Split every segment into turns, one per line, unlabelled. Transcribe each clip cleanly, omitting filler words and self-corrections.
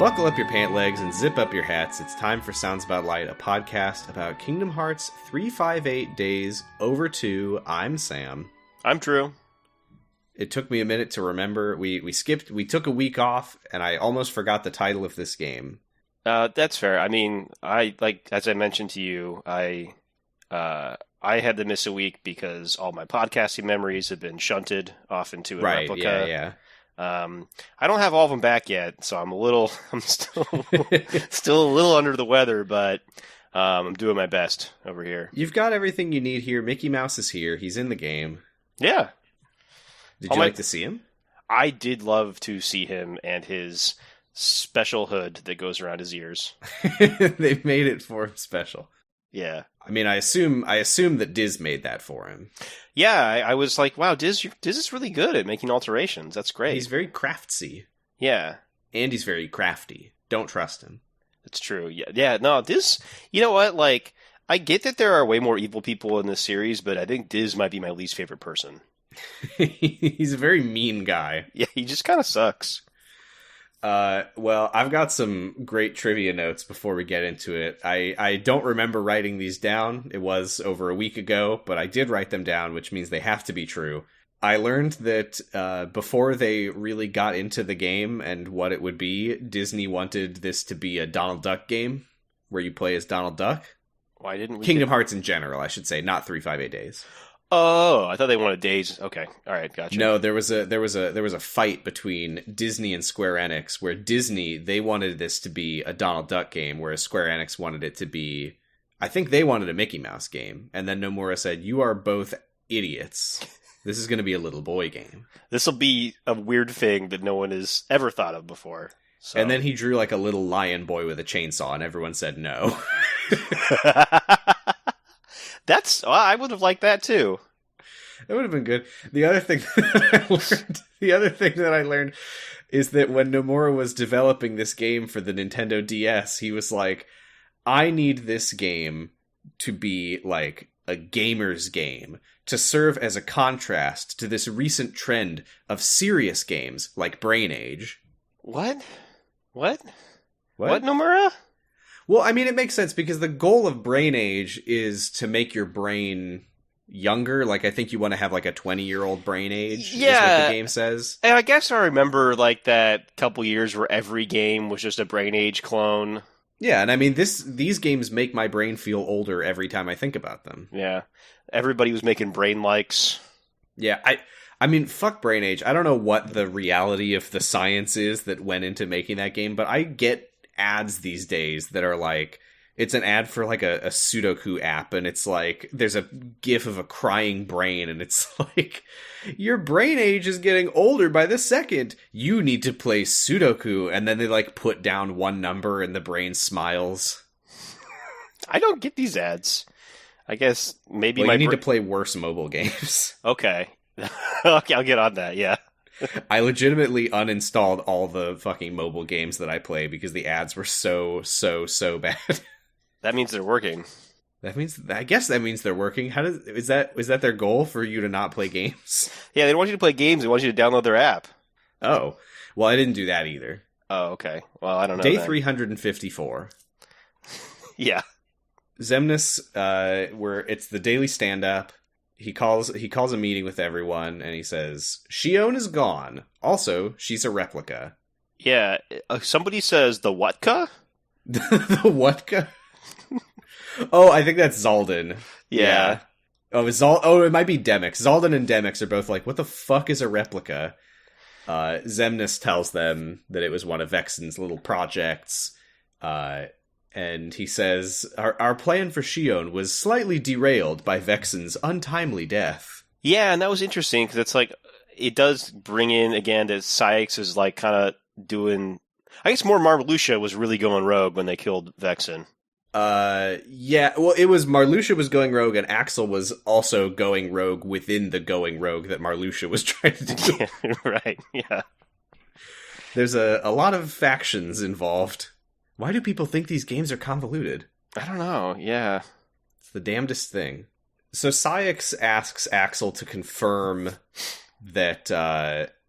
Buckle up your pant legs and zip up your hats. It's time for Sounds About Light, a podcast about Kingdom Hearts 358 Days Over 2. I'm Sam.
I'm Drew.
It took me a minute to remember. We took a week off, and I almost forgot the title of this game.
That's fair. I mean, as I mentioned to you, I had to miss a week because all my podcasting memories have been shunted off into a replica.
Yeah.
I don't have all of them back yet, so I'm still still a little under the weather, but I'm doing my best over here.
You've got everything you need here. Mickey Mouse is here. He's in the game.
Yeah.
Did you like to see him?
I did love to see him and his special hood that goes around his ears.
They've made it for him special.
Yeah.
I mean, I assume that Diz made that for him.
Yeah, I was like, wow, Diz is really good at making alterations. That's great.
He's very craftsy.
Yeah.
And he's very crafty. Don't trust him.
That's true. Yeah. No, Diz, you know what? Like, I get that there are way more evil people in this series, but I think Diz might be my least favorite person.
He's a very mean guy.
Yeah, he just kind of sucks.
Well, I've got some great trivia notes before we get into it. I don't remember writing these down. It was over a week ago, but I did write them down, which means they have to be true. I learned that before they really got into the game and what it would be, Disney wanted this to be a Donald Duck game where you play as Donald Duck.
Why didn't we?
Kingdom Hearts in general, I should say, not 358 Days.
Oh, I thought they wanted Days. Okay, all right, gotcha.
No, there was a fight between Disney and Square Enix where Disney, they wanted this to be a Donald Duck game, whereas Square Enix wanted it to be, I think they wanted a Mickey Mouse game. And then Nomura said, "You are both idiots. This is going to be a little boy game.
This will be a weird thing that no one has ever thought of before." So.
And then he drew like a little lion boy with a chainsaw, and everyone said no.
I would have liked that too.
It would have been good. The other thing that I learned is that when Nomura was developing this game for the Nintendo DS, he was like, I need this game to be like a gamer's game, to serve as a contrast to this recent trend of serious games like Brain Age.
What, Nomura?
Well, I mean, it makes sense because the goal of Brain Age is to make your brain younger. Like, I think you want to have like a 20-year-old brain age, is what the game says.
And I guess I remember like that couple years where every game was just a Brain Age clone.
Yeah, and I mean, these games make my brain feel older every time I think about them.
Yeah. Everybody was making brain likes.
Yeah, I mean, fuck Brain Age. I don't know what the reality of the science is that went into making that game, but I get ads these days that are like, it's an ad for like a Sudoku app, and it's like there's a gif of a crying brain, and it's like, your brain age is getting older by the second. You need to play Sudoku. And then they like put down one number and the brain smiles.
I don't get these ads. I guess maybe
you need to play worse mobile games.
Okay. Okay, I'll get on that, yeah.
I legitimately uninstalled all the fucking mobile games that I play because the ads were so bad.
That means they're working.
I guess that means they're working. Is that their goal, for you to not play games?
Yeah, they don't want you to play games, they want you to download their app.
Oh. Well, I didn't do that either.
Oh, okay. Well, I don't know.
Day 354.
Yeah.
Xemnas, where it's the daily stand-up. He calls a meeting with everyone, and he says, Xion is gone. Also, she's a replica.
Yeah, somebody says, the whatka?
The whatka? Oh, I think that's Zaldin.
Yeah.
Oh, it might be Demix. Zaldin and Demix are both like, what the fuck is a replica? Xemnas tells them that it was one of Vexen's little projects, and he says, our plan for Xion was slightly derailed by Vexen's untimely death.
Yeah, and that was interesting, because it's like, it does bring in, again, that Sykes is like kind of doing... I guess more Marluxia was really going rogue when they killed Vexen.
Yeah, well, it was Marluxia was going rogue, and Axel was also going rogue within the going rogue that Marluxia was trying to do.
Yeah, right, yeah.
There's a lot of factions involved. Why do people think these games are convoluted?
I don't know, yeah.
It's the damnedest thing. So Sykes asks Axel to confirm that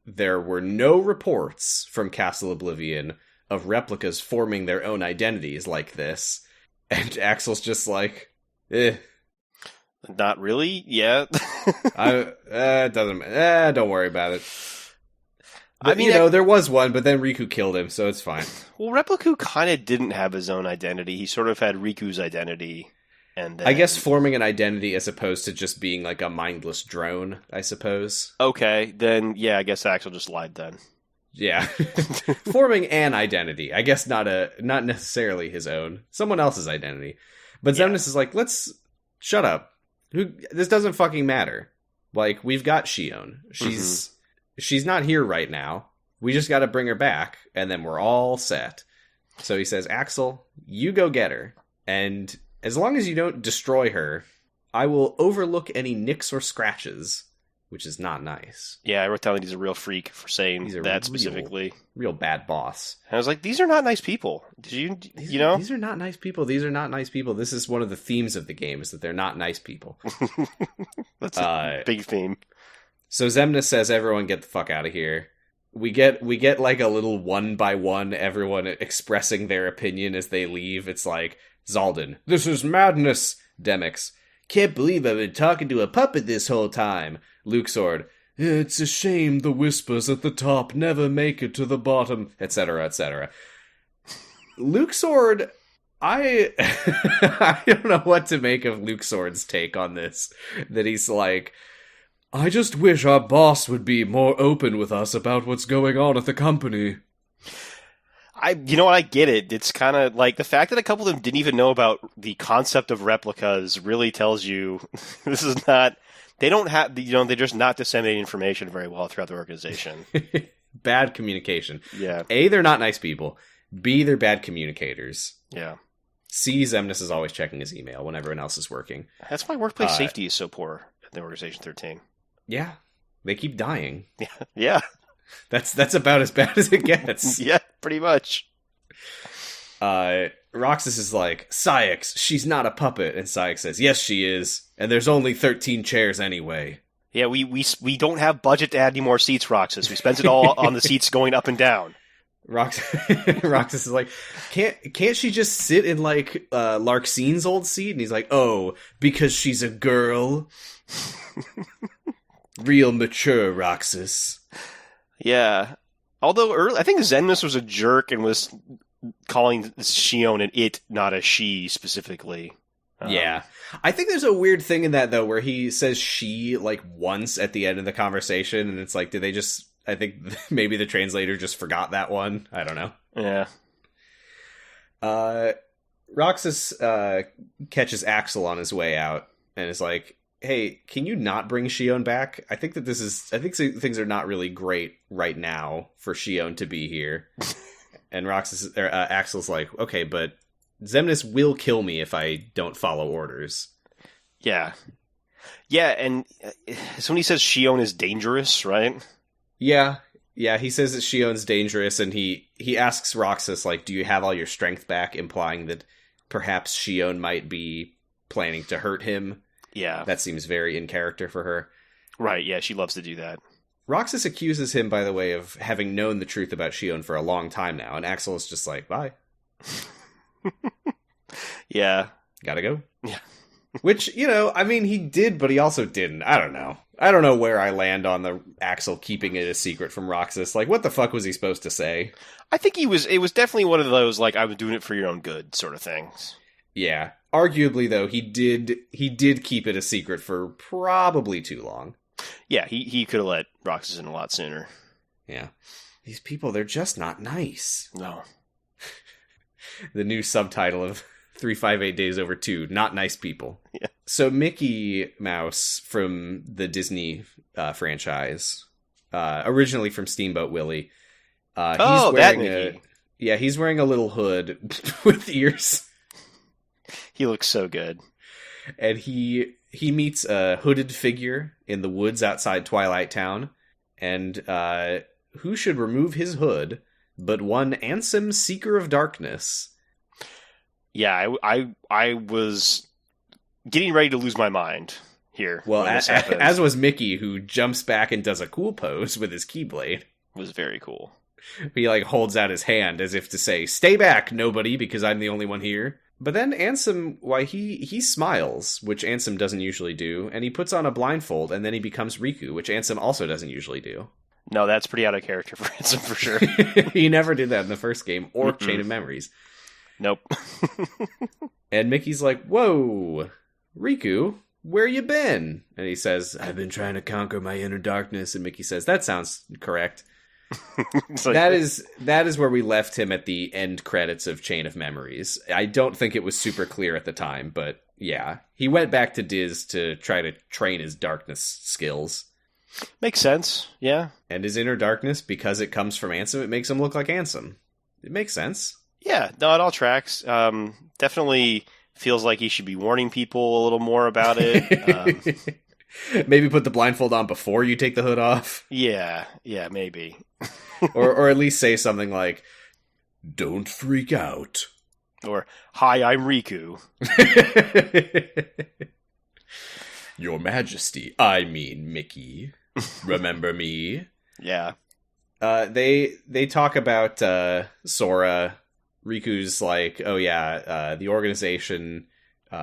there were no reports from Castle Oblivion of replicas forming their own identities like this. And Axel's just like,
Not really, yeah.
Don't worry about it. But,
I mean,
there was one, but then Riku killed him, so it's fine.
Well, Repliku kind of didn't have his own identity. He sort of had Riku's identity. And then...
I guess forming an identity as opposed to just being like a mindless drone, I suppose.
Okay, then, yeah, I guess Axel just lied then.
Yeah. Forming an identity. I guess not necessarily his own. Someone else's identity. But Xemnas is like, let's... Shut up. This doesn't fucking matter. Like, we've got Shion. She's not here right now. We just gotta bring her back, and then we're all set. So he says, Axel, you go get her. And as long as you don't destroy her, I will overlook any nicks or scratches, which is not nice.
Yeah, I wrote down that he's a real freak for saying that specifically.
Real bad boss.
And I was like, these are not nice people. You know?
These are not nice people. These are not nice people. This is one of the themes of the game, is that they're not nice people.
That's a big theme.
So Xemnas says, everyone get the fuck out of here. We get like a little one by one, everyone expressing their opinion as they leave. It's like, Zaldin, this is madness. Demix, can't believe I've been talking to a puppet this whole time. Luxord, it's a shame the whispers at the top never make it to the bottom, etc., etc. Luxord, I don't know what to make of Luxord's take on this. That he's like, I just wish our boss would be more open with us about what's going on at the company.
You know what, I get it. It's kind of like the fact that a couple of them didn't even know about the concept of replicas really tells you this is not, they don't have, they're just not disseminating information very well throughout the organization.
Bad communication.
Yeah.
A, they're not nice people. B, they're bad communicators.
Yeah.
C, Xemnas is always checking his email when everyone else is working.
That's why workplace safety is so poor in the Organization 13.
Yeah. They keep dying.
Yeah.
That's about as bad as it gets.
Yeah, pretty much.
Roxas is like, Syx, she's not a puppet. And Syx says, yes, she is. And there's only 13 chairs anyway.
Yeah, we don't have budget to add any more seats, Roxas. We spent it all on the seats going up and down.
Roxas is like, can't she just sit in like Larxine's old seat? And he's like, oh, because she's a girl. Real mature, Roxas.
Yeah. Although I think Xemnas was a jerk and was calling Shion an it, not a she specifically.
Yeah. I think there's a weird thing in that, though, where he says she, like, once at the end of the conversation, and it's like, did they just... I think maybe the translator just forgot that one. I don't know.
Yeah.
Roxas catches Axel on his way out, and is like, hey, can you not bring Shion back? I think things are not really great right now for Shion to be here. And Axel's like, okay, but Xemnas will kill me if I don't follow orders.
Yeah. Yeah, and so when he says Shion is dangerous, right?
Yeah, he says that Shion's dangerous, and he asks Roxas, like, do you have all your strength back, implying that perhaps Shion might be planning to hurt him.
Yeah.
That seems very in character for her.
Right, yeah, she loves to do that.
Roxas accuses him, by the way, of having known the truth about Shion for a long time now, and Axel is just like, bye.
Yeah.
Gotta go.
Yeah.
Which, I mean, he did, but he also didn't. I don't know. I don't know where I land on the Axel keeping it a secret from Roxas. Like, what the fuck was he supposed to say?
I think it was definitely one of those, like, I was doing it for your own good sort of things.
Yeah. Arguably, though, he did keep it a secret for probably too long.
Yeah, he could have let Roxas in a lot sooner.
Yeah. These people, they're just not nice.
No.
The new subtitle of 358 Days Over 2, Not Nice People.
Yeah.
So Mickey Mouse from the Disney franchise, originally from Steamboat Willie.
That Mickey.
He's wearing a little hood with ears.
He looks so good.
And he meets a hooded figure in the woods outside Twilight Town. And who should remove his hood but one Ansem, Seeker of Darkness.
Yeah, I was getting ready to lose my mind here.
Well, as was Mickey, who jumps back and does a cool pose with his Keyblade.
It was very cool.
He like holds out his hand as if to say, "Stay back, nobody, because I'm the only one here." But then Ansem, why he smiles, which Ansem doesn't usually do, and he puts on a blindfold, and then he becomes Riku, which Ansem also doesn't usually do.
No, that's pretty out of character for Ansem for sure.
He never did that in the first game or Chain of Memories.
Nope.
And Mickey's like, "Whoa, Riku, where you been?" And he says, "I've been trying to conquer my inner darkness." And Mickey says, "That sounds correct."
Like,
that is where we left him at the end credits of Chain of Memories. I don't think it was super clear at the time, but yeah. He went back to Diz to try to train his darkness skills.
makes sense. Yeah.
And his inner darkness, because it comes from Ansem, it makes him look like Ansem. It makes sense.
Yeah, no, it all tracks. Definitely feels like he should be warning people a little more about it.
Maybe put the blindfold on before you take the hood off.
Yeah, maybe.
or at least say something like, "Don't freak out."
Or, "Hi, I'm Riku."
"Your Majesty, I mean Mickey. Remember me?"
Yeah.
They talk about Sora. Riku's like, "Oh yeah, the organization,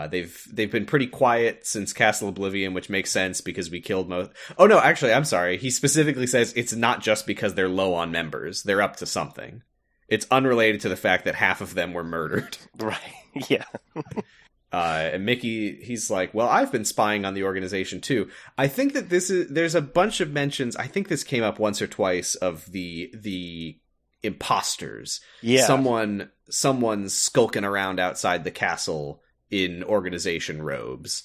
they've been pretty quiet since Castle Oblivion, which makes sense because we killed most." Oh no, actually, I'm sorry. He specifically says it's not just because they're low on members. They're up to something. It's unrelated to the fact that half of them were murdered.
Right. Yeah.
And Mickey, he's like, "Well, I've been spying on the organization too." I think that there's a bunch of mentions. I think this came up once or twice of the imposters.
Yeah.
Someone's skulking around outside the castle in organization robes.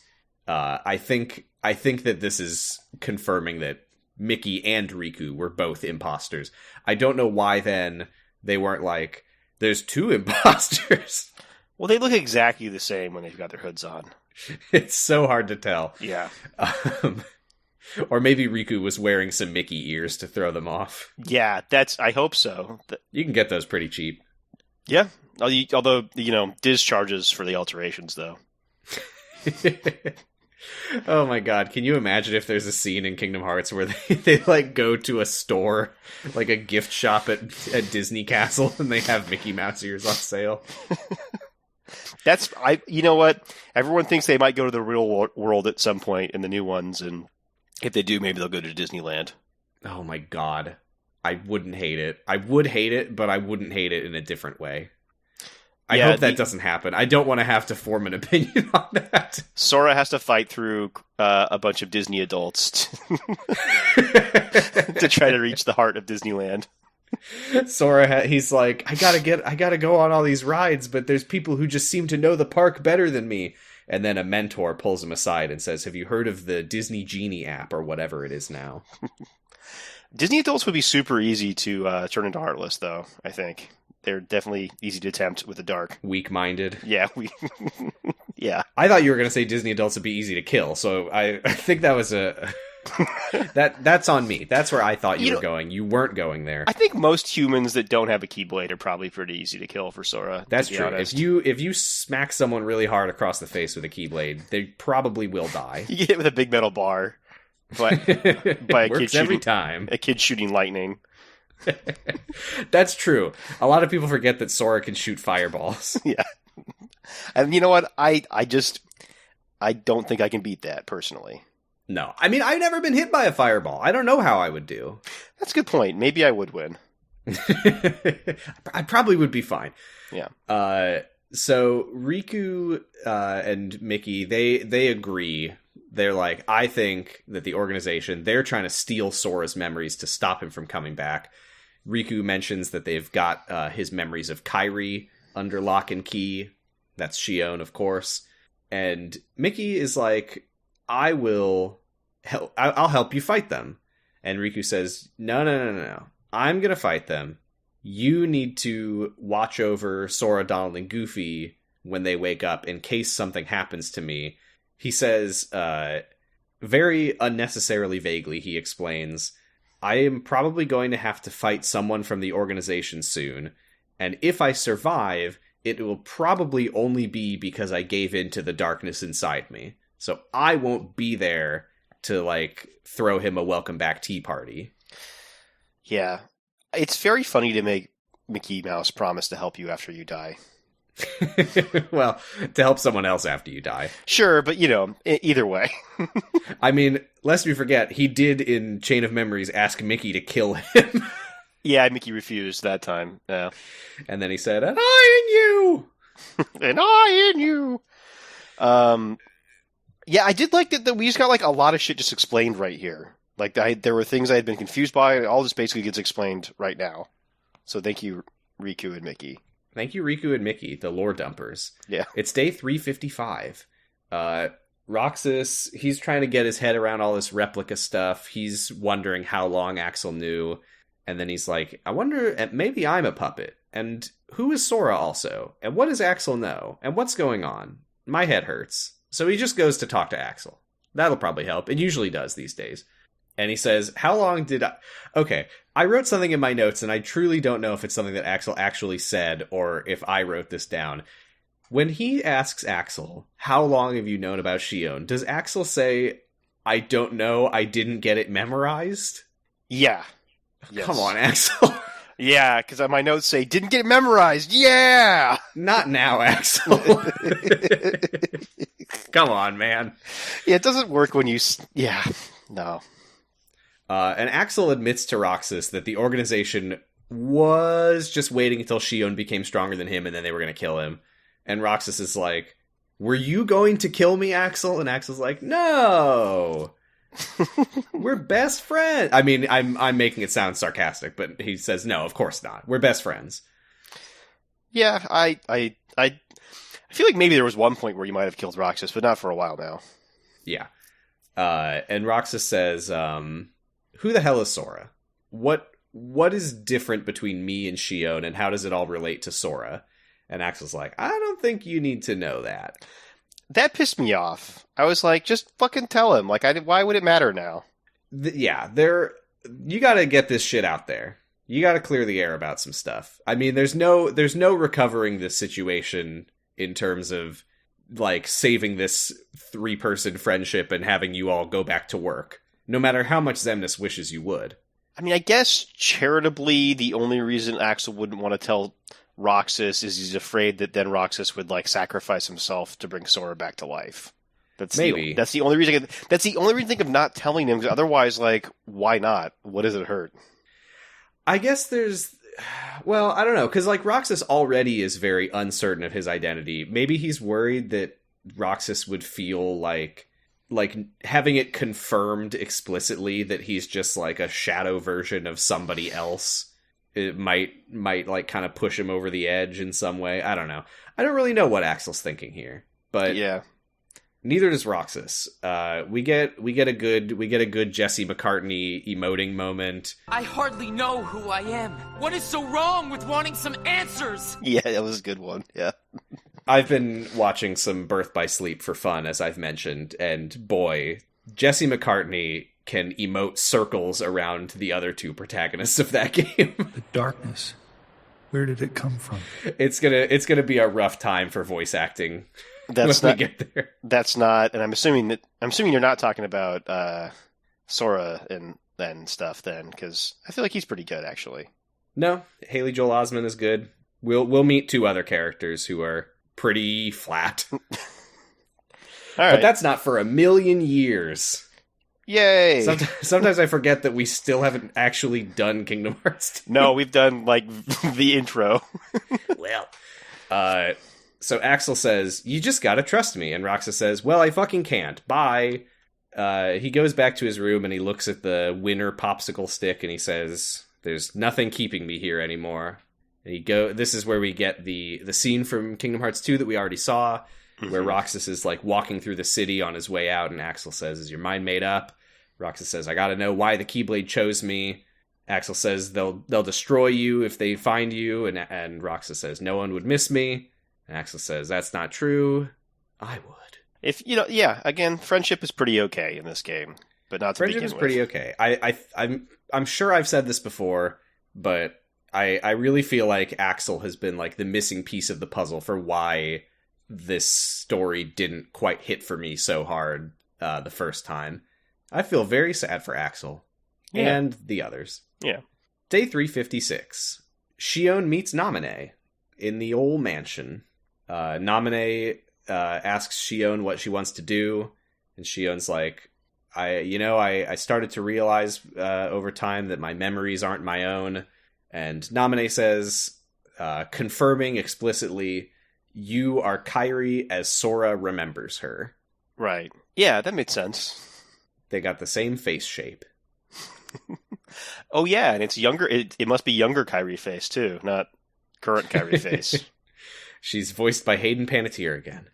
I think that this is confirming that Mickey and Riku were both imposters. I don't know why then they weren't like, "There's two imposters."
Well, they look exactly the same when they've got their hoods on.
It's so hard to tell.
Yeah.
Or maybe Riku was wearing some Mickey ears to throw them off.
Yeah, I hope so.
You can get those pretty cheap.
Yeah. Although, Diz charges for the alterations, though.
Oh my god, can you imagine if there's a scene in Kingdom Hearts where they like go to a store, like a gift shop at Disney Castle, and they have Mickey Mouse ears on sale?
You know what? Everyone thinks they might go to the real world at some point in the new ones, and if they do, maybe they'll go to Disneyland.
Oh my god. I wouldn't hate it. I would hate it, but I wouldn't hate it in a different way. I hope that doesn't happen. I don't want to have to form an opinion on that.
Sora has to fight through a bunch of Disney adults to try to reach the heart of Disneyland.
Sora, he's like, I gotta go on all these rides, but there's people who just seem to know the park better than me. And then a mentor pulls him aside and says, "Have you heard of the Disney Genie app or whatever it is now?"
Disney adults would be super easy to turn into Heartless, though, I think. They're definitely easy to tempt with the dark.
Weak-minded.
Yeah, yeah.
I thought you were going to say Disney adults would be easy to kill, so I think that was that's on me. That's where I thought you were going. You weren't going there.
I think most humans that don't have a Keyblade are probably pretty easy to kill for Sora.
That's true.
Honest.
If you smack someone really hard across the face with a Keyblade, they probably will die.
You get hit with a big metal bar, but by a
Works
kid
every time.
A kid shooting lightning.
That's true. A lot of people forget that Sora can shoot fireballs.
Yeah. And you know what? I don't think I can beat that personally.
No. I mean, I've never been hit by a fireball. I don't know how I would do.
That's a good point. Maybe I would win.
I probably would be fine.
Yeah.
So Riku and Mickey, they agree. They're like, I think that the organization, they're trying to steal Sora's memories to stop him from coming back. Riku mentions that they've got his memories of Kairi under lock and key. That's Shion, of course. And Mickey is like, I'll help you fight them. And Riku says, No. I'm going to fight them. You need to watch over Sora, Donald, and Goofy when they wake up in case something happens to me. He says, very unnecessarily vaguely, he explains, I am probably going to have to fight someone from the organization soon, and if I survive, it will probably only be because I gave in to the darkness inside me. So I won't be there to, throw him a welcome back tea party.
Yeah. It's very funny to make Mickey Mouse promise to help you after you die.
Well, to help someone else after you die.
Sure, but either way.
I mean, lest we forget, he did in Chain of Memories ask Mickey to kill him.
Yeah, Mickey refused that time. Yeah.
And then he said, "And I in you!"
And I in you! Yeah, I did like that we just got like a lot of shit just explained right here. Like, there were things I had been confused by, and all this basically gets explained right now. So thank you, Riku and Mickey.
Thank you, Riku and Mickey, the lore dumpers.
Yeah.
It's day 355. Roxas, he's trying to get his head around all this replica stuff. He's wondering how long Axel knew. And then he's like, I wonder, maybe I'm a puppet. And who is Sora also? And what does Axel know? And what's going on? My head hurts. So he just goes to talk to Axel. That'll probably help. It usually does these days. And he says, how long did I... Okay, I wrote something in my notes, and I truly don't know if it's something that Axel actually said, or if I wrote this down. When he asks Axel, how long have you known about Shion, does Axel say, I don't know, I didn't get it memorized?
Yeah. Yes.
Come on, Axel.
Yeah, because my notes say, didn't get it memorized, yeah!
Not now, Axel. Come on, man.
Yeah, it doesn't work when you... Yeah, no.
And Axel admits to Roxas that the organization was just waiting until Shion became stronger than him, and then they were going to kill him. And Roxas is like, were you going to kill me, Axel? And Axel's like, no! We're best friends. I mean, I'm making it sound sarcastic, but he says, no, of course not. We're best friends.
Yeah, I feel like maybe there was one point where you might have killed Roxas, but not for a while now.
Yeah. And Roxas says, who the hell is Sora? What is different between me and Shion, and how does it all relate to Sora? And Axel's like, I don't think you need to know that.
That pissed me off. I was like, just fucking tell him. Like, why would it matter now?
You gotta get this shit out there. You gotta clear the air about some stuff. I mean, there's no recovering this situation in terms of, like, saving this 3-person friendship and having you all go back to work. No matter how much Xemnas wishes you would.
I mean, I guess charitably, the only reason Axel wouldn't want to tell Roxas is he's afraid that then Roxas would, like, sacrifice himself to bring Sora back to life. That's the only reason. That's the only reason I think of not telling him. Because otherwise, like, why not? What does it hurt?
I guess well, I don't know, because, like, Roxas already is very uncertain of his identity. Maybe he's worried that Roxas would feel like having it confirmed explicitly that he's just, like, a shadow version of somebody else. It might like kind of push him over the edge in some way. I don't know. I don't really know what Axel's thinking here, but
yeah,
neither does Roxas. We get a good Jesse McCartney emoting moment.
I hardly know who I am. What is so wrong with wanting some answers?
Yeah, that was a good one. Yeah.
I've been watching some Birth by Sleep for fun, as I've mentioned, and boy, Jesse McCartney can emote circles around the other two protagonists of that game.
The darkness. Where did it come from?
It's gonna be a rough time for voice acting when we get there.
That's not, and I'm assuming you're not talking about Sora and stuff then, because I feel like he's pretty good actually.
No, Haley Joel Osment is good. We'll meet 2 other characters who are pretty flat.
All right.
But that's not for a million years.
Yay!
Sometimes I forget that we still haven't actually done Kingdom Hearts 2.
No, we've done, like, the intro.
Well. So Axel says, you just gotta trust me. And Roxas says, well, I fucking can't. Bye. He goes back to his room and he looks at the winter popsicle stick and he says, there's nothing keeping me here anymore. And this is where we get the scene from Kingdom Hearts 2 that we already saw. Where Roxas is, like, walking through the city on his way out, and Axel says, is your mind made up? Roxas says, I gotta know why the Keyblade chose me. Axel says, they'll destroy you if they find you, and Roxas says, no one would miss me. And Axel says, that's not true. I would.
If, yeah, again, friendship is pretty okay in this game, but not to begin with.
Friendship is pretty okay. I'm sure I've said this before, but I really feel like Axel has been, like, the missing piece of the puzzle for why this story didn't quite hit for me so hard the first time. I feel very sad for Axel and the others.
Yeah.
Day 356. Shion meets Namine in the old mansion. Namine asks Shion what she wants to do, and Shion's like, I started to realize over time that my memories aren't my own. And Namine says, confirming explicitly, you are Kairi as Sora remembers her.
Right. Yeah, that makes sense.
They got the same face shape.
Oh yeah, and it's younger. It must be younger Kairi face too, not current Kairi face.
She's voiced by Hayden Panettiere again.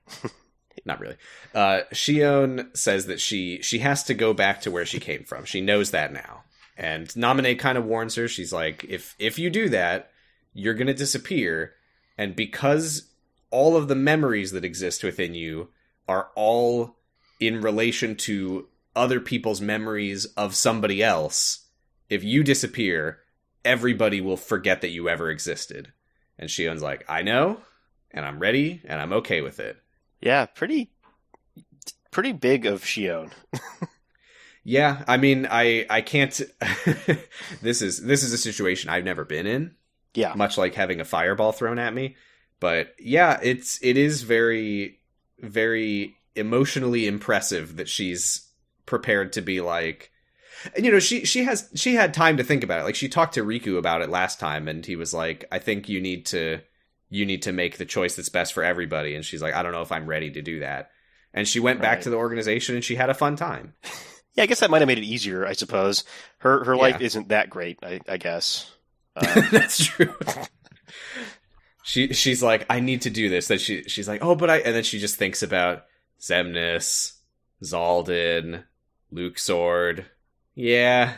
Not really. Shion says that she has to go back to where she came from. She knows that now. And Namine kind of warns her. She's like, if you do that, you're going to disappear. And because all of the memories that exist within you are all in relation to other people's memories of somebody else, if you disappear, everybody will forget that you ever existed. And Shion's like, I know, and I'm ready, and I'm okay with it.
Yeah, pretty big of Shion.
Yeah, I mean, I can't. This is a situation I've never been in.
Yeah,
much like having a fireball thrown at me. But yeah, it is very, very emotionally impressive that she's prepared to be like, and she had time to think about it. Like, she talked to Riku about it last time, and he was like, I think you need to make the choice that's best for everybody. And she's like, I don't know if I'm ready to do that. And she went back to the organization, and she had a fun time.
Yeah, I guess that might have made it easier, I suppose. Her life isn't that great, I guess.
That's true. She's like, I need to do this. Then she's like, oh, but and then she just thinks about Xemnas, Zaldin, Luke Sword. Yeah,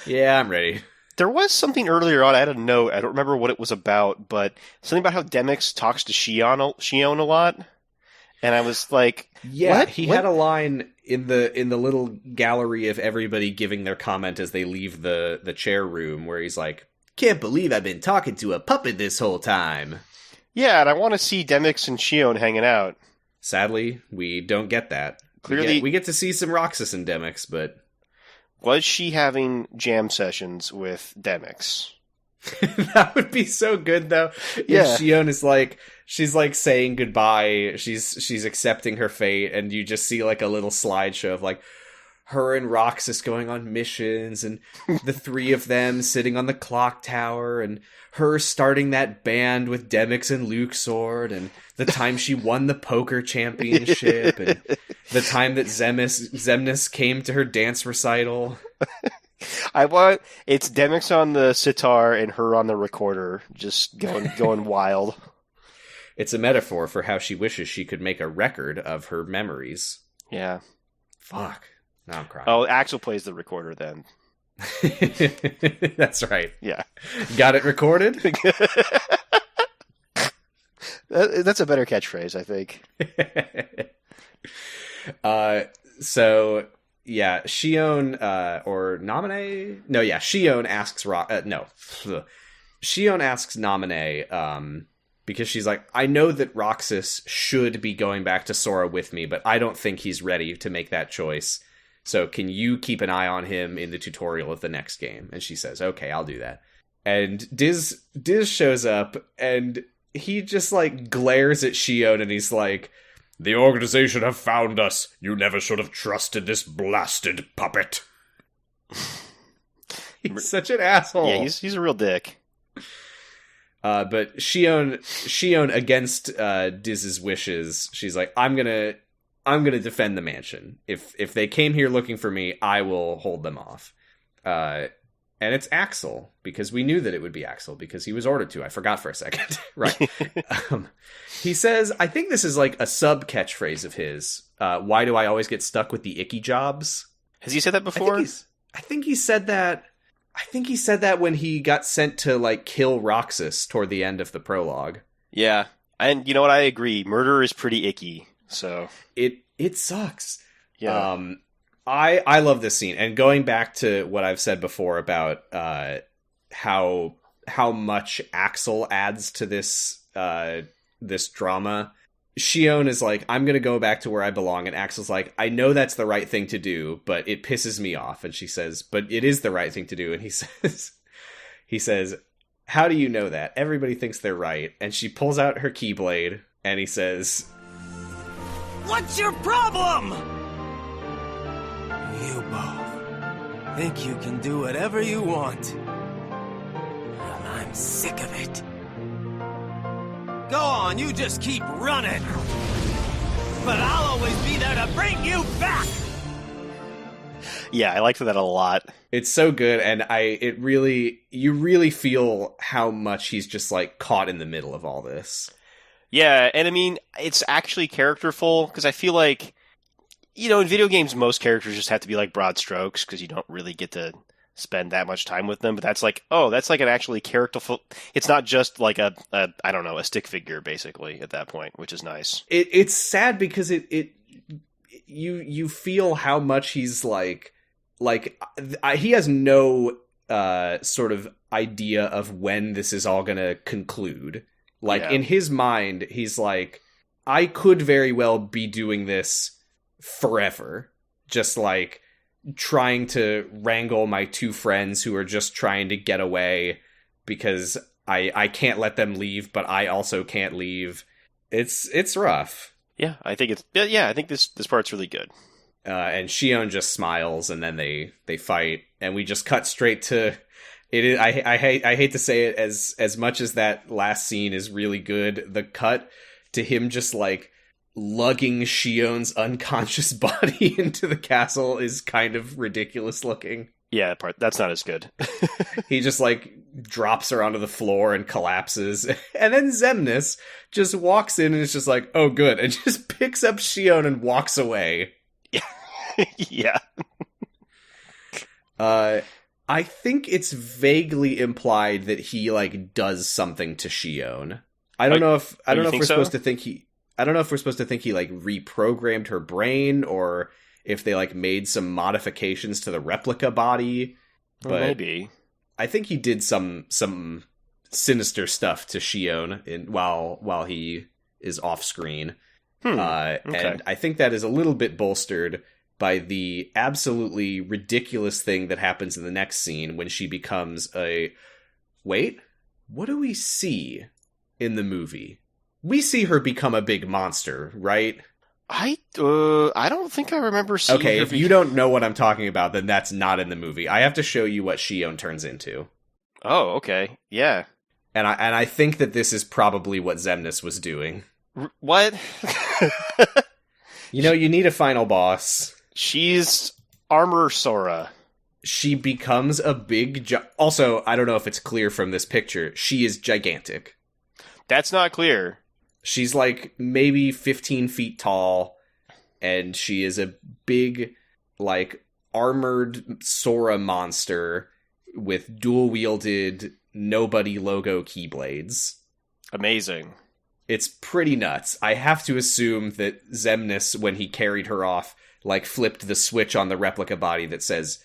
I'm ready.
There was something earlier on, I had a note, I don't remember what it was about, but something about how Demyx talks to Shion a lot. And I was like,
yeah,
what?
He had a line in the little gallery of everybody giving their comment as they leave the chair room where he's like, can't believe I've been talking to a puppet this whole time.
Yeah, and I want to see Demyx and Shion hanging out.
Sadly, we don't get that.
Clearly,
we get to see some Roxas and Demyx, but
was she having jam sessions with Demyx?
That would be so good, though.
Yeah,
Shion is like, she's like saying goodbye. She's accepting her fate, and you just see like a little slideshow of like her and Roxas going on missions, and the three of them sitting on the clock tower, and her starting that band with Demyx and Luke Sword, and the time she won the poker championship, and the time that Xemnas came to her dance recital.
It's Demyx on the sitar and her on the recorder, just going wild.
It's a metaphor for how she wishes she could make a record of her memories.
Yeah.
Fuck. Now I'm crying.
Oh, Axel plays the recorder then.
That's right.
Yeah. Got
it recorded?
That's a better catchphrase, I think.
So, yeah, Shion, or Namine? No, yeah, Shion asks Shion asks Namine, because she's like, I know that Roxas should be going back to Sora with me, but I don't think he's ready to make that choice. So can you keep an eye on him in the tutorial of the next game? And she says, okay, I'll do that. And Diz shows up, and he just, like, glares at Shion, and he's like, the organization have found us. You never should have trusted this blasted puppet. He's such an asshole.
Yeah, he's a real dick.
But Shion against Diz's wishes, she's like, I'm gonna defend the mansion. If they came here looking for me, I will hold them off. And it's Axel, because we knew that it would be Axel, because he was ordered to. I forgot for a second. Right. He says, I think this is like a sub catchphrase of his. Why do I always get stuck with the icky jobs?
Has he said that before?
I think he said that. I think he said that when he got sent to like kill Roxas toward the end of the prologue.
Yeah. And you know what? I agree. Murder is pretty icky. So
it sucks.
Yeah.
I love this scene, and going back to what I've said before about how much Axel adds to this this drama. Shion is like, I'm gonna go back to where I belong, and Axel's like, I know that's the right thing to do, but it pisses me off. And she says, but it is the right thing to do. And he says, He says, "How do you know that? Everybody thinks they're right." And she pulls out her Keyblade, and he says,
What's your problem? You both think you can do whatever you want. And I'm sick of it. Go on, you just keep running. But I'll always be there to bring you back.
Yeah, I liked that a lot.
it's so good, and you really feel how much he's just like caught in the middle of all this.
Yeah, and I mean, it's actually characterful, because I feel like, in video games, most characters just have to be like broad strokes, because you don't really get to spend that much time with them, but that's like an actually characterful, it's not just like a I don't know, a stick figure, basically, at that point, which is nice.
It's sad because you feel how much he's he has no sort of idea of when this is all gonna conclude. In his mind, he's like, I could very well be doing this forever. Just like trying to wrangle my two friends who are just trying to get away because I can't let them leave, but I also can't leave. It's rough.
Yeah, I think this part's really good.
And Shion just smiles, and then they fight, and we just cut straight to it. I hate to say it, as much as that last scene is really good, the cut to him just like lugging Shion's unconscious body into the castle is kind of ridiculous looking.
Yeah, that's not as good.
He just like drops her onto the floor and collapses, and then Xemnas just walks in and is just like, "Oh, good," and just picks up Shion and walks away.
Yeah.
I think it's vaguely implied that he like does something to Shion. I don't know if we're supposed to think he like reprogrammed her brain, or if they like made some modifications to the replica body. But
maybe.
I think he did some sinister stuff to Shion while he is off screen.
Okay.
And I think that is a little bit bolstered by the absolutely ridiculous thing that happens in the next scene when she becomes Wait, what do we see in the movie? We see her become a big monster, right?
I don't think I remember seeing her.
Okay, if you don't know what I'm talking about, then that's not in the movie. I have to show you what Shion turns into.
Oh, okay. Yeah.
And I think that this is probably what Xemnas was doing.
What?
You need a final boss.
She's Armor Sora.
She becomes a big... Also, I don't know if it's clear from this picture, she is gigantic.
That's not clear.
She's like maybe 15 feet tall, and she is a big, like, armored Sora monster with dual-wielded Nobody logo Keyblades.
Amazing.
It's pretty nuts. I have to assume that Xemnas, when he carried her off, like flipped the switch on the replica body that says,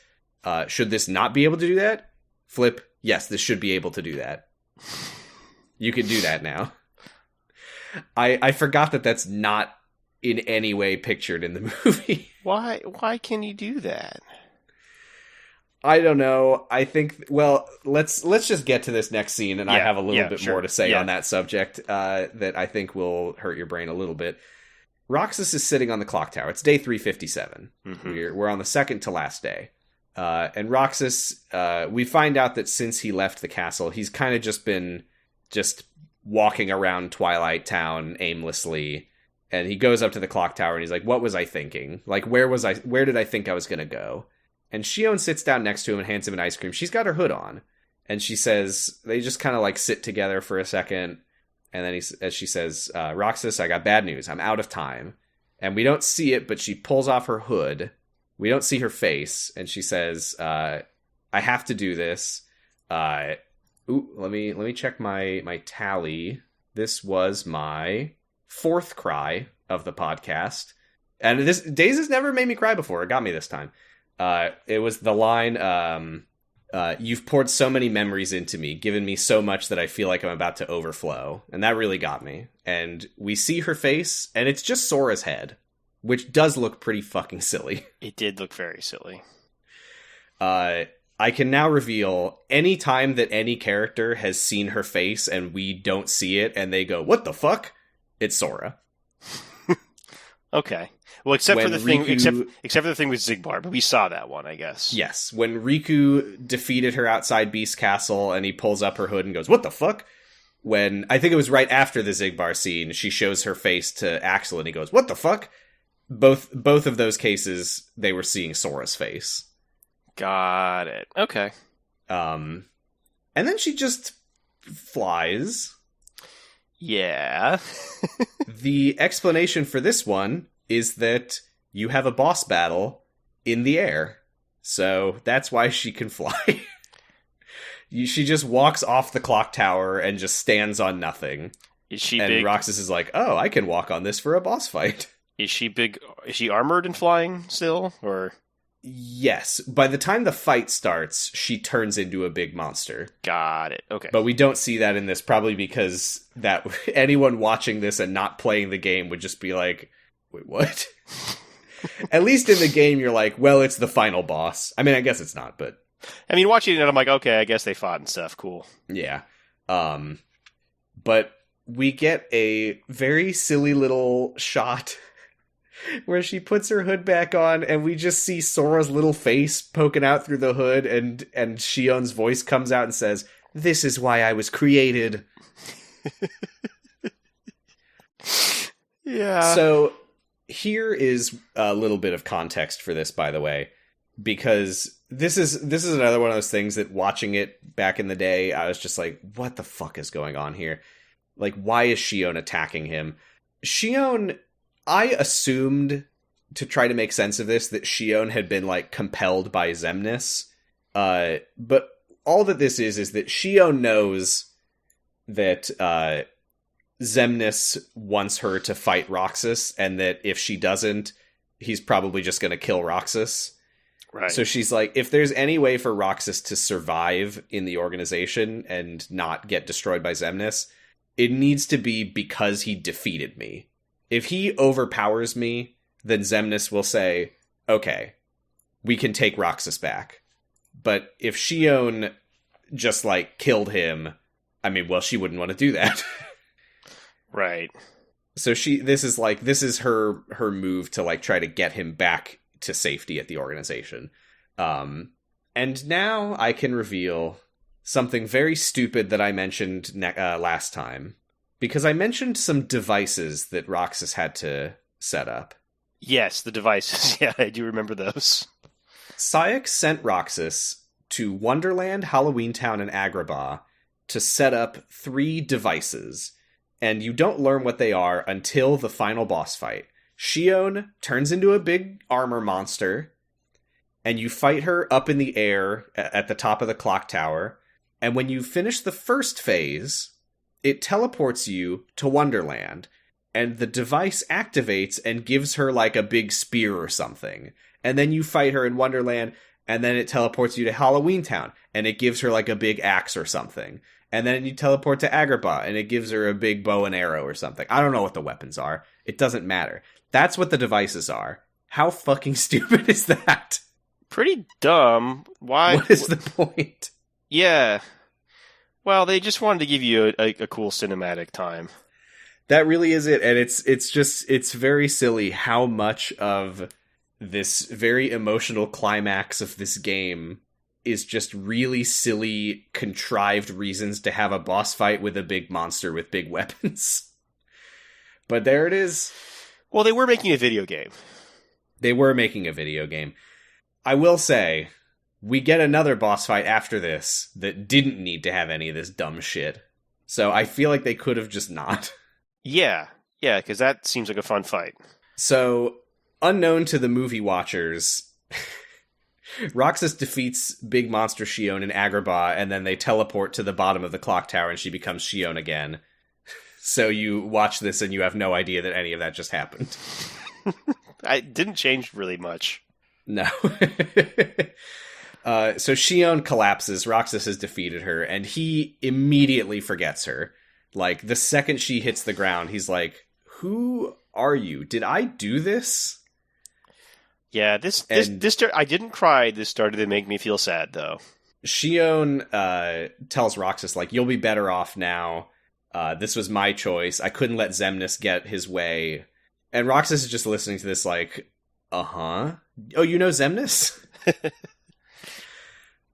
should this not be able to do that? Flip, yes, this should be able to do that. You can do that now. I forgot that that's not in any way pictured in the movie.
Why can you do that?
I don't know. I think, well, let's just get to this next scene, and I have a little bit more to say on that subject that I think will hurt your brain a little bit. Roxas is sitting on the clock tower. It's day 357. Mm-hmm. We're on the second to last day. And Roxas, we find out that since he left the castle, he's kind of just been walking around Twilight Town aimlessly. And he goes up to the clock tower and he's like, what was I thinking? Like, where did I think I was going to go? And Shion sits down next to him and hands him an ice cream. She's got her hood on. And she says, they just kind of like sit together for a second. And then she says, Roxas, I got bad news. I'm out of time. And we don't see it, but she pulls off her hood. We don't see her face. And she says, I have to do this. Let me check my tally. This was my fourth cry of the podcast. And Days has never made me cry before. It got me this time. It was the line, you've poured so many memories into me, given me so much that I feel like I'm about to overflow. And that really got me. And we see her face, and it's just Sora's head, which does look pretty fucking silly.
It did look very silly.
I I can now reveal any time that any character has seen her face and we don't see it and they go, what the fuck? It's Sora.
Okay. Well, except
When
for the thing,
Riku-
except for the thing with Zigbar, but we saw that one, I guess.
Yes, when Riku defeated her outside Beast Castle and he pulls up her hood and goes, what the fuck? When, I think it was right after the Zigbar scene, she shows her face to Axel and he goes, what the fuck? Both of those cases, they were seeing Sora's face.
Got it. Okay.
And then she just flies.
Yeah.
The explanation for this one is that you have a boss battle in the air. So that's why she can fly. She just walks off the clock tower and just stands on nothing.
Is she
and
big?
Roxas is like, oh, I can walk on this for a boss fight.
Is she big? Is she armored and flying still? Or
Yes. By the time the fight starts, she turns into a big monster.
got it. Okay.
But we don't see that in this, probably because that anyone watching this and not playing the game would just be like, wait, what? At least in the game, you're like, well, it's the final boss. I mean, I guess it's not, but...
I mean, watching it, I'm like, okay, I guess they fought and stuff. Cool.
Yeah. But we get a very silly little shot where she puts her hood back on and we just see Sora's little face poking out through the hood and Shion's voice comes out and says, this is why I was created.
Yeah.
So here is a little bit of context for this, by the way, because this is another one of those things that watching it back in the day, I was just like, what the fuck is going on here? Like, why is Shion attacking him? Shion, I assumed, to try to make sense of this, that Shion had been, like, compelled by Xemnas. But all that this is that Shion knows that Xemnas wants her to fight Roxas, and that if she doesn't, he's probably just going to kill Roxas.
Right.
So she's like, if there's any way for Roxas to survive in the organization and not get destroyed by Xemnas, it needs to be because he defeated me. If he overpowers me, then Xemnas will say, okay, we can take Roxas back. But if Shion just, like, killed him, I mean, well, she wouldn't want to do that.
Right.
So this is her move to, like, try to get him back to safety at the organization. And now I can reveal something very stupid that I mentioned last time. Because I mentioned some devices that Roxas had to set up.
Yes, the devices. Yeah, I do remember those.
Sayek sent Roxas to Wonderland, Halloween Town, and Agrabah to set up 3 devices. And you don't learn what they are until the final boss fight. Shion turns into a big armor monster, and you fight her up in the air at the top of the clock tower. And when you finish the first phase, it teleports you to Wonderland, and the device activates and gives her like a big spear or something. And then you fight her in Wonderland, and then it teleports you to Halloween Town, and it gives her like a big axe or something. And then you teleport to Agrabah, and it gives her a big bow and arrow or something. I don't know what the weapons are. It doesn't matter. That's what the devices are. How fucking stupid is that?
Pretty dumb. Why?
What is the point?
Yeah. Well, they just wanted to give you a cool cinematic time.
That really is it, and it's very silly how much of this very emotional climax of this game is just really silly, contrived reasons to have a boss fight with a big monster with big weapons. But there it is.
Well, they were making a video game.
They were making a video game. I will say, we get another boss fight after this that didn't need to have any of this dumb shit. So I feel like they could have just not.
Yeah, because that seems like a fun fight.
So, unknown to the movie watchers, Roxas defeats Big Monster Shion in Agrabah, and then they teleport to the bottom of the clock tower and she becomes Shion again. So you watch this and you have no idea that any of that just happened.
It didn't change really much.
No. So Shion collapses, Roxas has defeated her, and he immediately forgets her. Like, the second she hits the ground, he's like, who are you? Did I do this?
Yeah, I didn't cry. This started to make me feel sad, though.
Shion tells Roxas, like, you'll be better off now. This was my choice. I couldn't let Xemnas get his way. And Roxas is just listening to this like, uh-huh. Oh, you know Xemnas?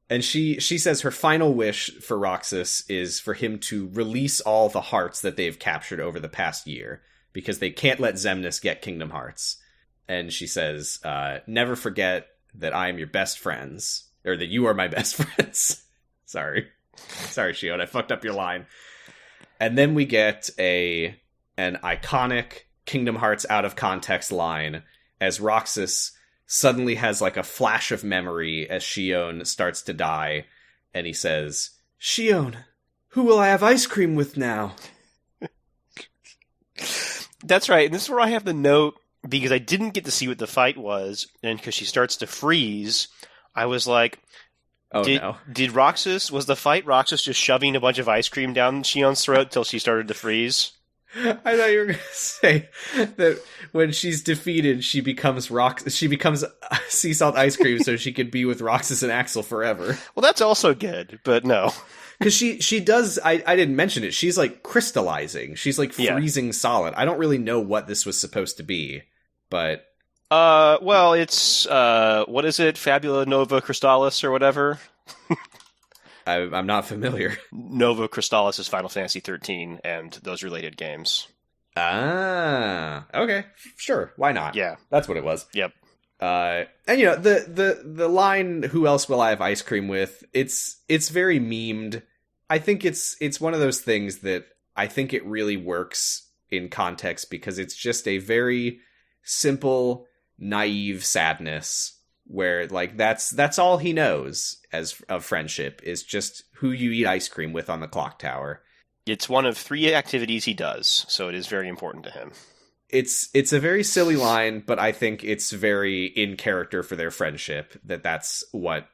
And she says her final wish for Roxas is for him to release all the hearts that they've captured over the past year, because they can't let Xemnas get Kingdom Hearts. And she says, never forget that I am your best friends, or that you are my best friends. Sorry, Shion, I fucked up your line. And then we get an iconic Kingdom Hearts out of context line as Roxas suddenly has like a flash of memory as Shion starts to die, and he says, Shion, who will I have ice cream with now?
That's right, and this is where I have the note, because I didn't get to see what the fight was, and because she starts to freeze, I was like, did Roxas, was the fight Roxas just shoving a bunch of ice cream down Shion's throat till she started to freeze?
I thought you were going to say that when she's defeated, she becomes sea salt ice cream so she could be with Roxas and Axel forever.
Well, that's also good, but no.
Because she does, I didn't mention it, she's like crystallizing. She's like freezing solid. I don't really know what this was supposed to be, but...
well, it's, what is it? Fabula Nova Crystallis or whatever?
I'm not familiar.
Nova Crystallis is Final Fantasy 13 and those related games.
Ah, okay. Sure, why not?
Yeah.
That's what it was.
Yep.
And you know, the line, who else will I have ice cream with, it's very memed. I think it's one of those things that I think it really works in context because it's just a very simple, naive sadness where like that's all he knows as of friendship is just who you eat ice cream with on the clock tower.
It's one of 3 activities he does, so it is very important to him.
It's a very silly line, but I think it's very in character for their friendship that's what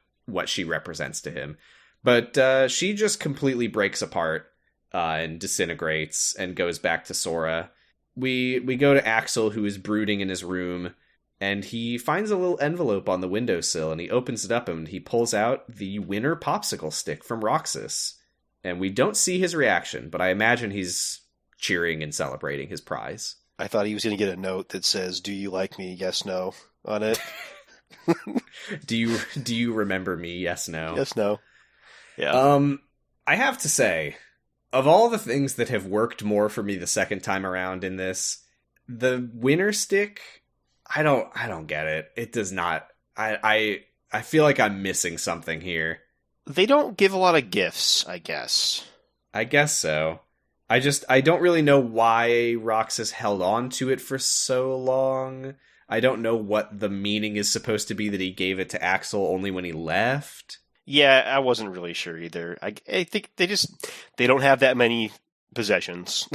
she represents to him. But she just completely breaks apart and disintegrates and goes back to Sora. We go to Axel, who is brooding in his room, and he finds a little envelope on the windowsill, and he opens it up, and he pulls out the winner popsicle stick from Roxas. And we don't see his reaction, but I imagine he's cheering and celebrating his prize.
I thought he was going to get a note that says, "Do you like me? Yes, no," on it.
Do you remember me? Yes, no.
Yes, no. Yeah.
I have to say, of all the things that have worked more for me the second time around in this, the winner stick, I don't get it. It does not. I feel like I'm missing something here.
They don't give a lot of gifts, I guess.
I guess so. I don't really know why Roxas held on to it for so long. I don't know what the meaning is supposed to be that he gave it to Axel only when he left.
Yeah, I wasn't really sure either. I think they don't have that many possessions.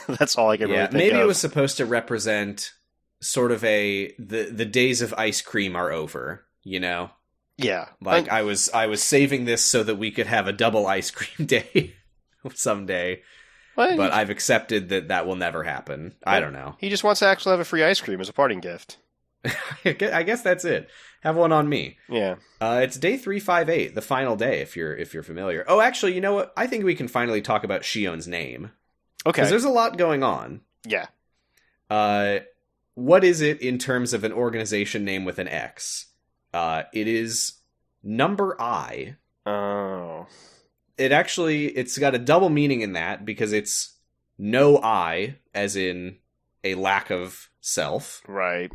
That's all I can really think
maybe
of.
It was supposed to represent sort of the days of ice cream are over, you know?
Yeah.
Like I was saving this so that we could have a double ice cream day someday. But I've accepted that will never happen. I don't know.
He just wants to actually have a free ice cream as a parting gift.
I guess that's it. Have one on me.
Yeah.
It's day 358, the final day, if you're familiar. Oh, actually, you know what? I think we can finally talk about Shion's name.
Okay.
Because there's a lot going on.
Yeah.
What is it in terms of an organization name with an X? It is number I.
Oh.
It's got a double meaning in that because it's no I, as in a lack of self.
Right.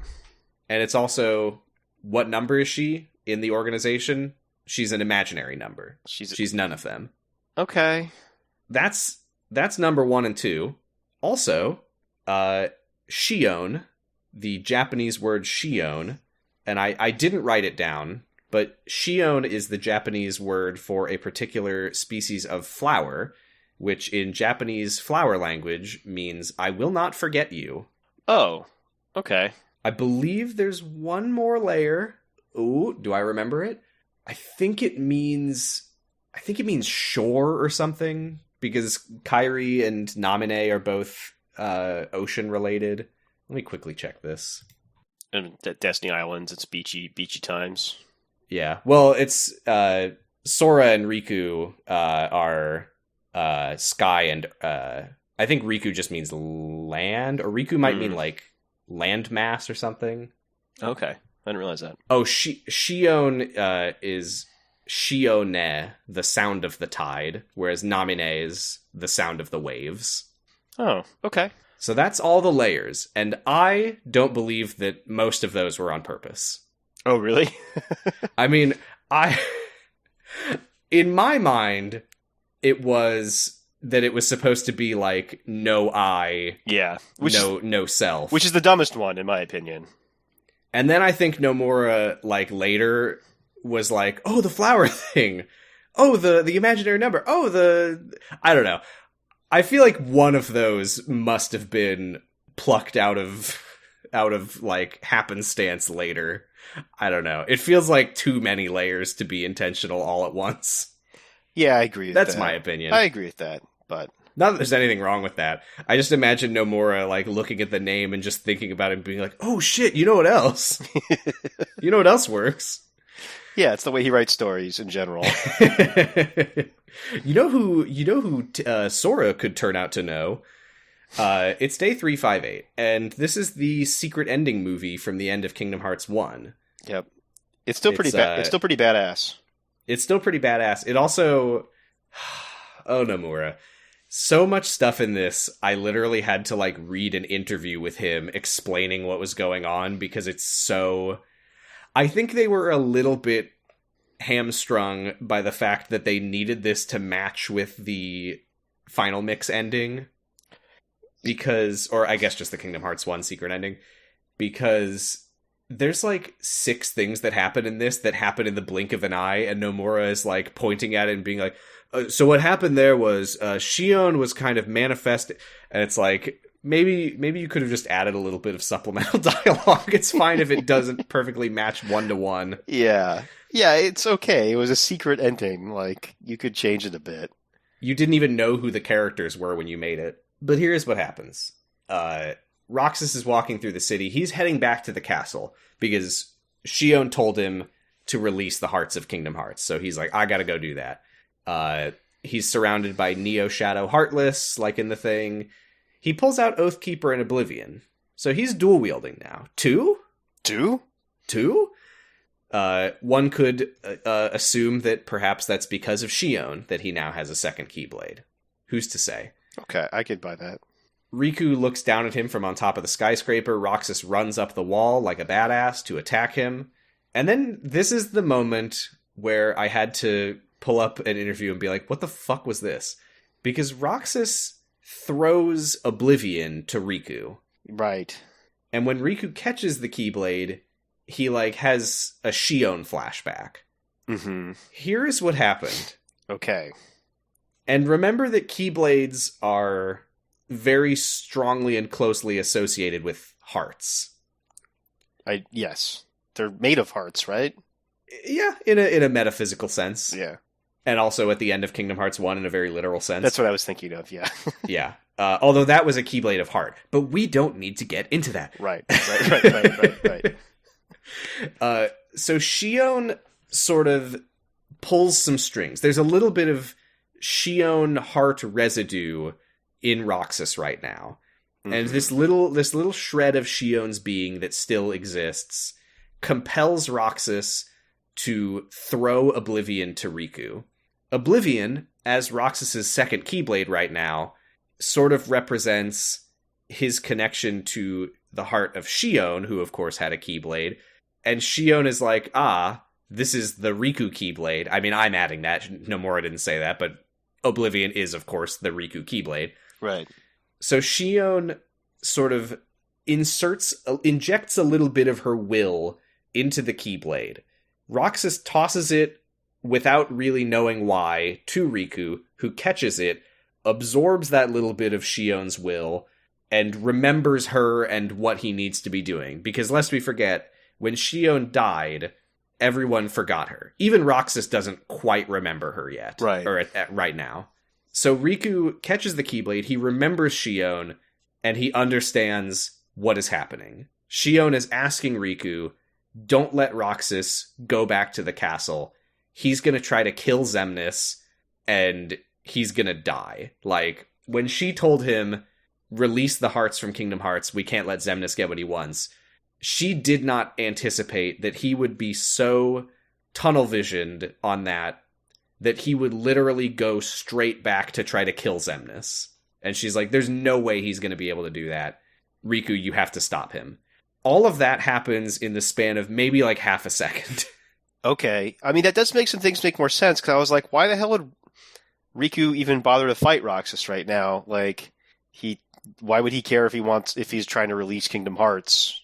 And it's also, what number is she in the organization? She's an imaginary number. She's none of them.
Okay.
That's number 1 and 2. Also, Shion, the Japanese word Shion, and I didn't write it down, but Shion is the Japanese word for a particular species of flower, which in Japanese flower language means I will not forget you.
Oh, okay.
I believe there's one more layer. Ooh, do I remember it? I think it means shore or something, because Kairi and Namine are both ocean related. Let me quickly check this.
And Destiny Islands, it's beachy times.
Yeah. Well, it's Sora and Riku are sky and I think Riku just means land, or Riku might mean like landmass or something.
Okay, I didn't realize that.
Oh, Shion is Shione, the sound of the tide, whereas Namine is the sound of the waves.
Oh, okay.
So that's all the layers, and I don't believe that most of those were on purpose.
Oh, really?
I mean, in my mind, it was that it was supposed to be like no I,
yeah,
no self,
which is the dumbest one in my opinion.
And then I think Nomura, like later, was like, "Oh, the flower thing, oh the imaginary number, oh I don't know." I feel like one of those must have been plucked out of like happenstance later. I don't know. It feels like too many layers to be intentional all at once.
Yeah, I agree with that.
That's my opinion.
I agree with that, but
not that there's anything wrong with that. I just imagine Nomura like looking at the name and just thinking about it and being like, "Oh shit, you know what else? You know what else works?"
Yeah, it's the way he writes stories in general.
You know who Sora could turn out to know? It's day 358, and this is the secret ending movie from the end of Kingdom Hearts 1.
Yep. It's still pretty it's still pretty badass.
It's still pretty badass. It also oh, Nomura. So much stuff in this, I literally had to like read an interview with him explaining what was going on because it's so... I think they were a little bit hamstrung by the fact that they needed this to match with the final mix ending. Because, or I guess just the Kingdom Hearts 1 secret ending. Because there's like 6 things that happen in this that happen in the blink of an eye, and Nomura is like pointing at it and being like, so what happened there was Shion was kind of manifested, and it's like, maybe you could have just added a little bit of supplemental dialogue. It's fine if it doesn't perfectly match 1-to-1.
Yeah. Yeah, it's okay. It was a secret ending. Like, you could change it a bit.
You didn't even know who the characters were when you made it. But here's what happens. Roxas is walking through the city. He's heading back to the castle because Shion told him to release the hearts of Kingdom Hearts. So he's like, I gotta go do that. He's surrounded by Neo Shadow Heartless, like in the thing. He pulls out Oathkeeper and Oblivion. So he's dual wielding now. 2?
2?
2? One could assume that perhaps that's because of Shion that he now has a second Keyblade. Who's to say?
Okay, I could buy that.
Riku looks down at him from on top of the skyscraper. Roxas runs up the wall like a badass to attack him. And then this is the moment where I had to pull up an interview and be like, what the fuck was this? Because Roxas throws Oblivion to Riku.
Right.
And when Riku catches the Keyblade, he like has a Shion flashback.
Mm-hmm.
Here's what happened.
Okay.
And remember that Keyblades are very strongly and closely associated with hearts.
Yes. They're made of hearts, right?
Yeah, in a metaphysical sense.
Yeah.
And also at the end of Kingdom Hearts 1 in a very literal sense.
That's what I was thinking of, yeah.
Yeah. Although that was a Keyblade of heart. But we don't need to get into that.
Right.
So Shion sort of pulls some strings. There's a little bit of Shion heart residue in Roxas right now. Mm-hmm. And this little shred of Shion's being that still exists compels Roxas to throw Oblivion to Riku. Oblivion, as Roxas's second Keyblade right now, sort of represents his connection to the heart of Shion, who of course had a Keyblade. And Shion is like, this is the Riku Keyblade. I mean, I'm adding that. Nomura didn't say that, but Oblivion is, of course, the Riku Keyblade.
Right.
So Shion sort of injects a little bit of her will into the Keyblade. Roxas tosses it without really knowing why to Riku, who catches it, absorbs that little bit of Shion's will, and remembers her and what he needs to be doing. Because lest we forget, when Shion died, everyone forgot her. Even Roxas doesn't quite remember her yet.
Right.
Or right now. So Riku catches the Keyblade, he remembers Shion, and he understands what is happening. Shion is asking Riku, don't let Roxas go back to the castle. He's going to try to kill Xemnas, and he's going to die. Like, when she told him, release the hearts from Kingdom Hearts, we can't let Xemnas get what he wants, she did not anticipate that he would be so tunnel visioned on that he would literally go straight back to try to kill Xemnas. And she's like, there's no way he's going to be able to do that. Riku, you have to stop him. All of that happens in the span of maybe like half a second.
Okay. I mean, that does make some things make more sense, because I was like, why the hell would Riku even bother to fight Roxas right now? Like, why would he care if he's trying to release Kingdom Hearts?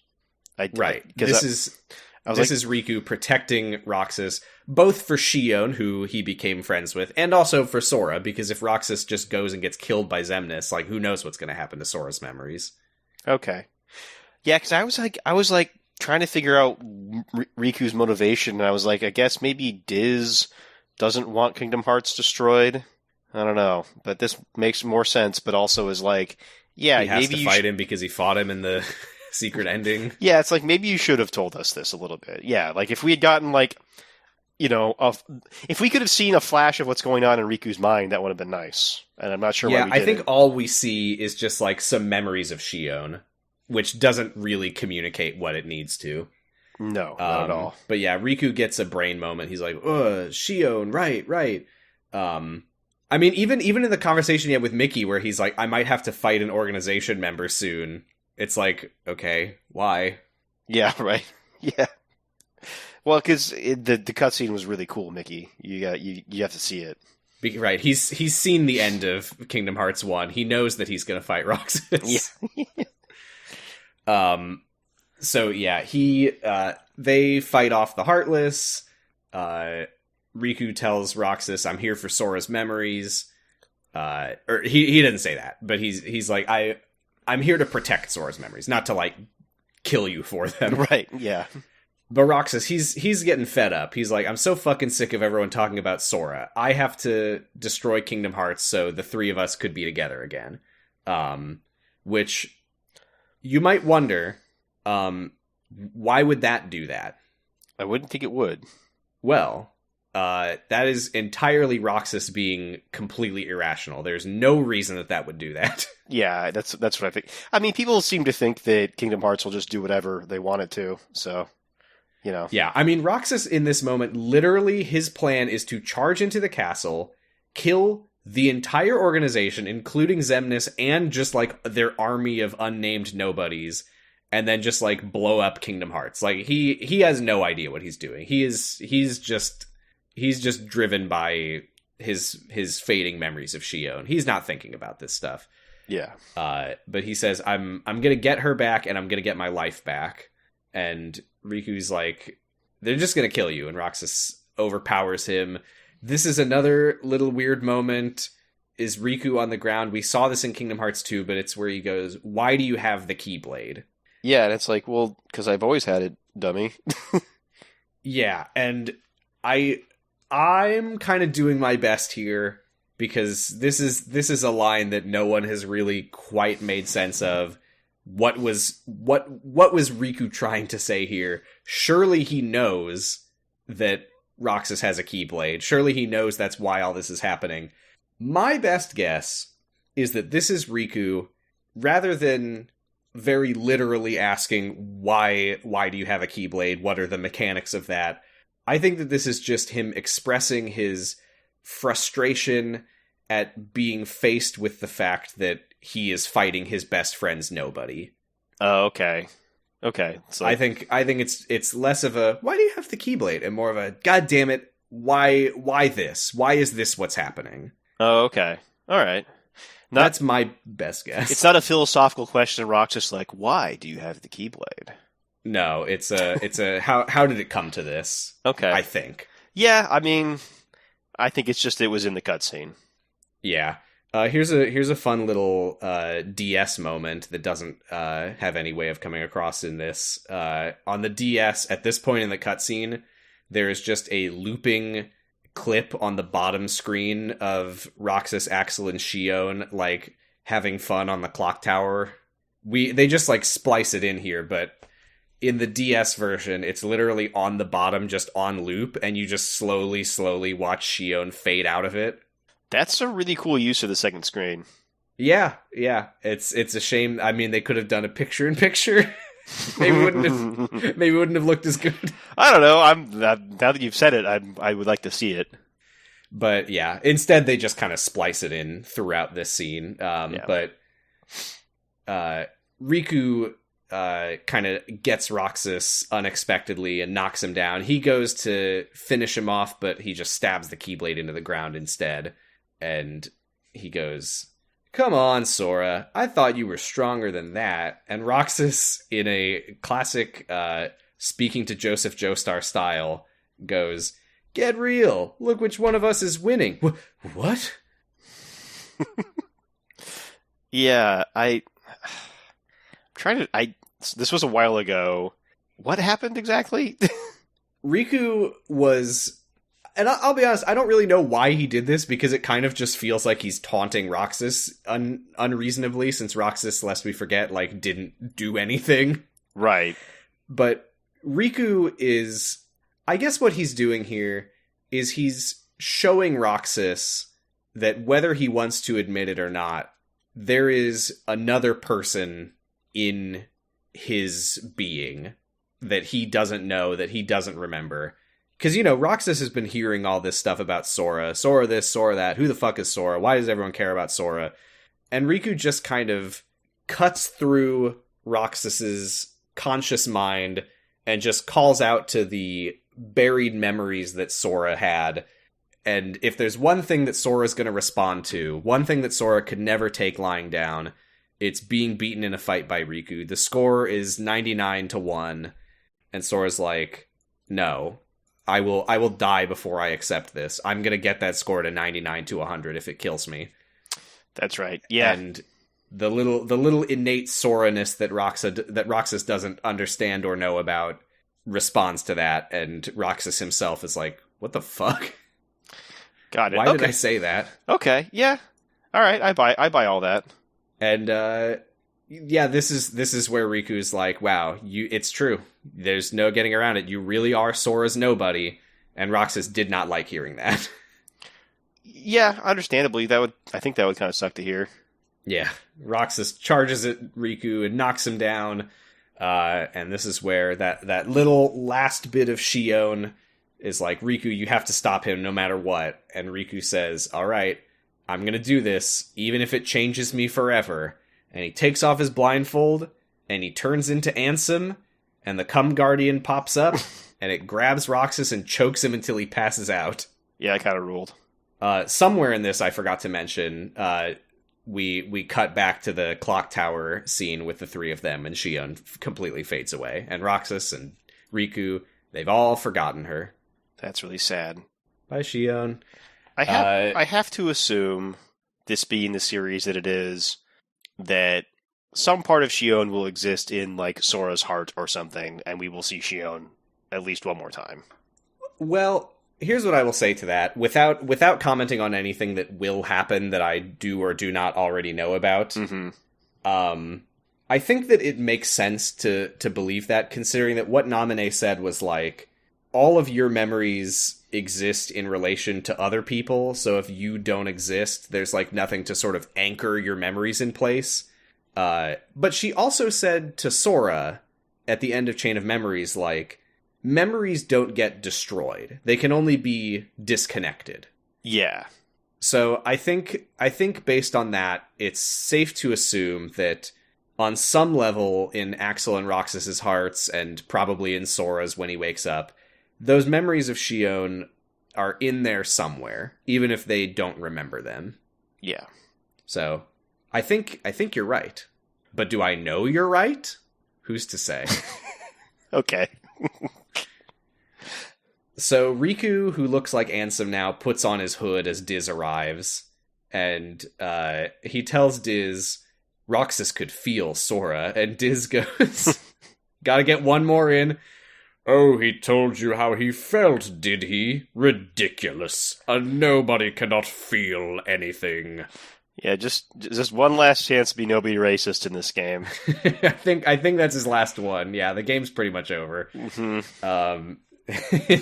Right. This is Riku protecting Roxas, both for Shion, who he became friends with, and also for Sora, because if Roxas just goes and gets killed by Xemnas, like, who knows what's going to happen to Sora's memories.
Okay. Yeah, because I was like trying to figure out Riku's motivation, and I was like, I guess maybe Diz doesn't want Kingdom Hearts destroyed. I don't know, but this makes more sense, but also is like, yeah,
he has
maybe
to fight him because he fought him in the secret ending.
Yeah, it's like, maybe you should have told us this a little bit. Yeah, like if we had gotten like, you know, if we could have seen a flash of what's going on in Riku's mind, that would have been nice. And I'm not sure why we didn't.
I think all we see is just like some memories of Shion, which doesn't really communicate what it needs to.
No, not at all.
But yeah, Riku gets a brain moment. He's like, Shion, right. I mean, even in the conversation he had with Mickey, where he's like, I might have to fight an organization member soon. It's like, okay, why?
Yeah, right. Yeah. Well, because the cutscene was really cool, Mickey. You have to see it.
Right. He's seen the end of Kingdom Hearts 1. He knows that he's going to fight Roxas.
Yeah.
So yeah, they fight off the Heartless. Riku tells Roxas, I'm here for Sora's memories. Or he didn't say that, but he's like, I'm here to protect Sora's memories, not to like kill you for them.
Right, yeah.
But Roxas, he's getting fed up. He's like, I'm so fucking sick of everyone talking about Sora. I have to destroy Kingdom Hearts so the three of us could be together again. Which you might wonder, why would that do that?
I wouldn't think it would.
Well, that is entirely Roxas being completely irrational. There's no reason that would do that.
Yeah, that's what I think. I mean, people seem to think that Kingdom Hearts will just do whatever they want it to, so, you know.
Yeah, I mean, Roxas in this moment, literally his plan is to charge into the castle, kill the entire organization, including Xemnas and just, like, their army of unnamed nobodies, and then just, like, blow up Kingdom Hearts. Like, he has no idea what he's doing. He's just driven by his fading memories of Shion. He's not thinking about this stuff.
Yeah.
But he says, I'm gonna get her back and I'm gonna get my life back. And Riku's like, they're just gonna kill you. And Roxas overpowers him. This is another little weird moment. Is Riku on the ground? We saw this in Kingdom Hearts 2, but it's where he goes, why do you have the Keyblade?
Yeah, and it's like, well, because I've always had it, dummy.
Yeah, and I'm kind of doing my best here, because this is a line that no one has really quite made sense of. What was Riku trying to say here? Surely he knows that Roxas has a Keyblade. Surely he knows that's why all this is happening. My best guess is that this is Riku, rather than very literally asking why do you have a Keyblade? What are the mechanics of that? I think that this is just him expressing his frustration at being faced with the fact that he is fighting his best friend's nobody.
Oh, okay. Okay. So
I think it's less of a why do you have the Keyblade and more of a god damn it, why this? Why is this what's happening?
Oh, okay. All right.
That's my best guess.
It's not a philosophical question. Roxas like, why do you have the Keyblade?
No, it's a how did it come to this?
Okay.
I think.
Yeah, I mean, I think it's just it was in the cutscene.
Yeah. Here's a fun little DS moment that doesn't have any way of coming across in this. On the DS, at this point in the cutscene, there is just a looping clip on the bottom screen of Roxas, Axel, and Shion like having fun on the clock tower. They just like splice it in here, but in the DS version, it's literally on the bottom, just on loop, and you just slowly watch Shion fade out of it.
That's a really cool use of the second screen.
Yeah. It's a shame. I mean, they could have done a picture-in-picture. maybe wouldn't have looked as good.
I don't know. Now that you've said it, I would like to see it.
But yeah, instead they just kind of splice it in throughout this scene. But Riku kind of gets Roxas unexpectedly and knocks him down. He goes to finish him off, but he just stabs the Keyblade into the ground instead. And he goes, "Come on, Sora. I thought you were stronger than that." And Roxas, in a classic speaking to Joseph Joestar style, goes, "Get real. Look which one of us is winning." What?
Yeah, this was a while ago. What happened exactly?
Riku was... And I'll be honest, I don't really know why he did this, because it kind of just feels like he's taunting Roxas unreasonably, since Roxas, lest we forget, like, didn't do anything.
Right.
But Riku is... I guess what he's doing here is he's showing Roxas that whether he wants to admit it or not, there is another person in his being that he doesn't know, that he doesn't remember. Because, Roxas has been hearing all this stuff about Sora. Sora this, Sora that. Who the fuck is Sora? Why does everyone care about Sora? And Riku just kind of cuts through Roxas's conscious mind and just calls out to the buried memories that Sora had. And if there's one thing that Sora's going to respond to, one thing that Sora could never take lying down, it's being beaten in a fight by Riku. The score is 99-1, and Sora's like, "No, I will die before I accept this. I'm going to get that score to 99-100 if it kills me."
That's right. Yeah.
And the little innate Sora-ness that Roxas doesn't understand or know about responds to that, and Roxas himself is like, "What the fuck?
Got it.
Why did I say that?"
Okay, yeah. All right, I buy all that.
And yeah, this is where Riku's like, "Wow, it's true. There's no getting around it. You really are Sora's nobody." And Roxas did not like hearing that.
Yeah, understandably, I think that would kind of suck to hear.
Yeah, Roxas charges at Riku and knocks him down. And this is where that little last bit of Shion is like, "Riku, you have to stop him no matter what." And Riku says, "All right, I'm going to do this, even if it changes me forever." And he takes off his blindfold, and he turns into Ansem, and the Cum Guardian pops up, and it grabs Roxas and chokes him until he passes out.
Yeah, it kind of ruled.
Somewhere in this, I forgot to mention, we cut back to the clock tower scene with the three of them, and Shion completely fades away. And Roxas and Riku, they've all forgotten her.
That's really sad.
Bye, Shion.
I have to assume, this being the series that it is, that some part of Shion will exist in, like, Sora's heart or something, and we will see Shion at least one more time.
Well, here's what I will say to that, without commenting on anything that will happen that I do or do not already know about.
Mm-hmm.
I think that it makes sense to believe that, considering that what Naminé said was like, all of your memories exist in relation to other people, so if you don't exist, there's like nothing to sort of anchor your memories in place. But she also said to Sora at the end of Chain of Memories, like, memories don't get destroyed. They can only be disconnected.
Yeah.
So I think based on that, it's safe to assume that on some level in Axel and Roxas's hearts, and probably in Sora's when he wakes up, those memories of Shion are in there somewhere, even if they don't remember them.
Yeah.
So I think you're right. But do I know you're right? Who's to say?
Okay.
So Riku, who looks like Ansem now, puts on his hood as Diz arrives, and he tells Diz Roxas could feel Sora, and Diz goes, "Gotta get one more in. Oh, he told you how he felt, did he? Ridiculous. A nobody cannot feel anything."
Yeah, just one last chance to be nobody racist in this game.
I think that's his last one. Yeah, the game's pretty much over.
Mm-hmm.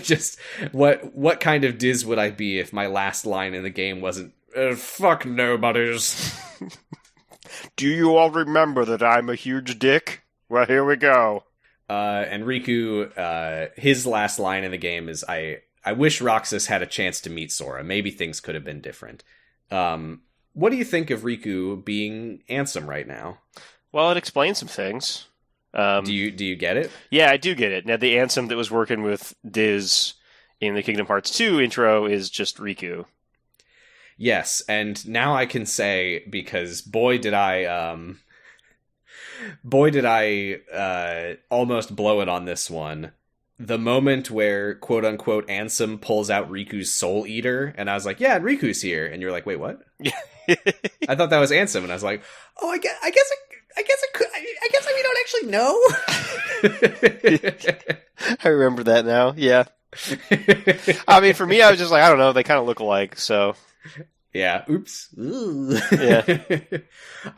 Just what kind of Diz would I be if my last line in the game wasn't "fuck nobodies"?
Do you all remember that I'm a huge dick? Well, here we go.
And Riku, his last line in the game is I wish Roxas had a chance to meet Sora. Maybe things could have been different. What do you think of Riku being Ansem right now?
Well, it explains some things.
Do you get it?
Yeah, I do get it. Now, the Ansem that was working with Diz in the Kingdom Hearts 2 intro is just Riku.
Yes, and now I can say, because boy did I almost blow it on this one. The moment where quote unquote Ansem pulls out Riku's Soul Eater, and I was like, yeah, Riku's here, and you're like, wait, what? I thought that was Ansem, and I was like, oh, I guess we don't actually know.
I remember that now. Yeah. I mean, for me, I was just like, I don't know. They kind of look alike, so.
Yeah. Oops. Ooh.
Yeah.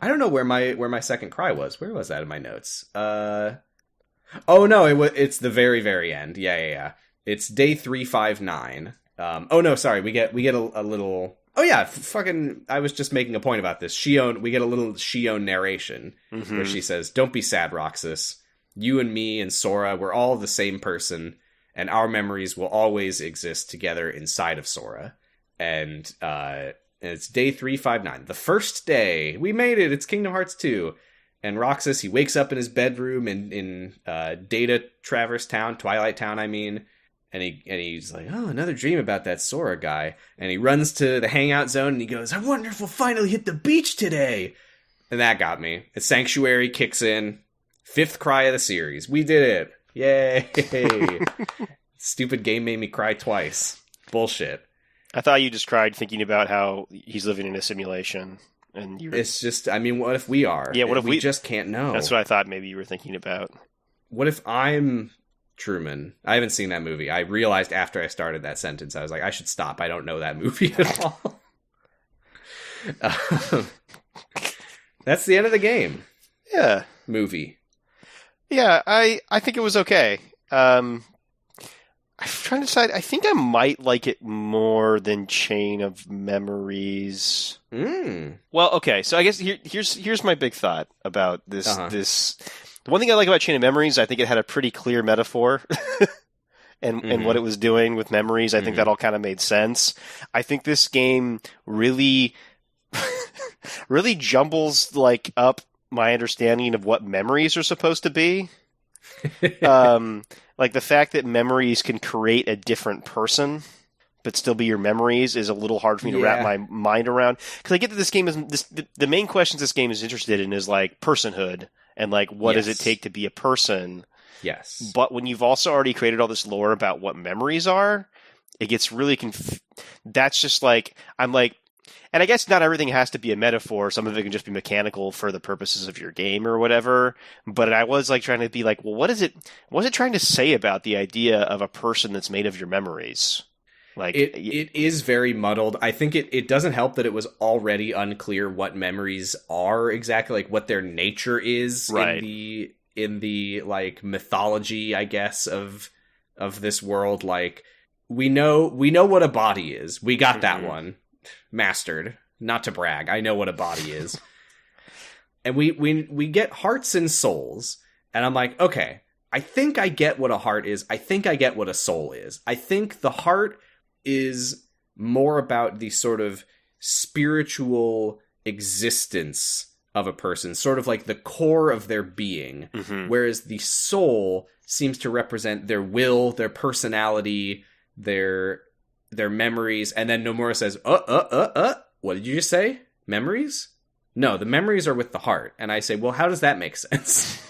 I don't know where my second cry was. Where was that in my notes? Oh no, it's the very, very end. Yeah. It's day 359. Oh no, sorry. We get a little. Oh yeah, fucking. I was just making a point about this. We get a little Shion narration where she says, "Don't be sad, Roxas. You and me and Sora, we're all the same person, and our memories will always exist together inside of Sora." And it's day 359. The first day. We made it. It's Kingdom Hearts 2. And Roxas, he wakes up in his bedroom in Data Traverse Town, Twilight Town, I mean. And he's like, oh, another dream about that Sora guy. And he runs to the hangout zone and he goes, I wonder if we'll finally hit the beach today. And that got me. The Sanctuary kicks in. 5th cry of the series. We did it. Yay. Stupid game made me cry twice. Bullshit.
I thought you just cried thinking about how he's living in a simulation. And
it's just, I mean, what if we are?
Yeah, what if we
just can't know?
That's what I thought maybe you were thinking about.
What if I'm Truman? I haven't seen that movie. I realized after I started that sentence, I was like, I should stop. I don't know that movie at all. That's the end of the game.
Yeah.
Movie.
Yeah, I think it was okay. I'm trying to decide. I think I might like it more than Chain of Memories. Well, okay. So I guess here's my big thought about this. This the one thing I like about Chain of Memories, I think it had a pretty clear metaphor, and what it was doing with memories. I think that all kind of made sense. I think this game really, really jumbles up my understanding of what memories are supposed to be. Like the fact that memories can create a different person but still be your memories is a little hard for me to wrap my mind around. Because I get that this game is the main questions this game is interested in is like personhood and like what does it take to be a person.
Yes.
But when you've also already created all this lore about what memories are, it gets really that's just like I'm like. And I guess not everything has to be a metaphor. Some of it can just be mechanical for the purposes of your game or whatever. But I was like trying to be like, well, what is it trying to say about the idea of a person that's made of your memories? Like
it is very muddled. I think it doesn't help that it was already unclear what memories are exactly, like what their nature is in the like mythology, I guess, of this world. Like we know what a body is. We got that one. Mastered. Not to brag. I know what a body is. And we get hearts and souls. And I'm like, okay, I think I get what a heart is. I think I get what a soul is. I think the heart is more about the sort of spiritual existence of a person, sort of like the core of their being. Whereas the soul seems to represent their will, their personality, their memories. And then Nomura says, what did you just say? Memories? No, the memories are with the heart. And I say, well, how does that make sense?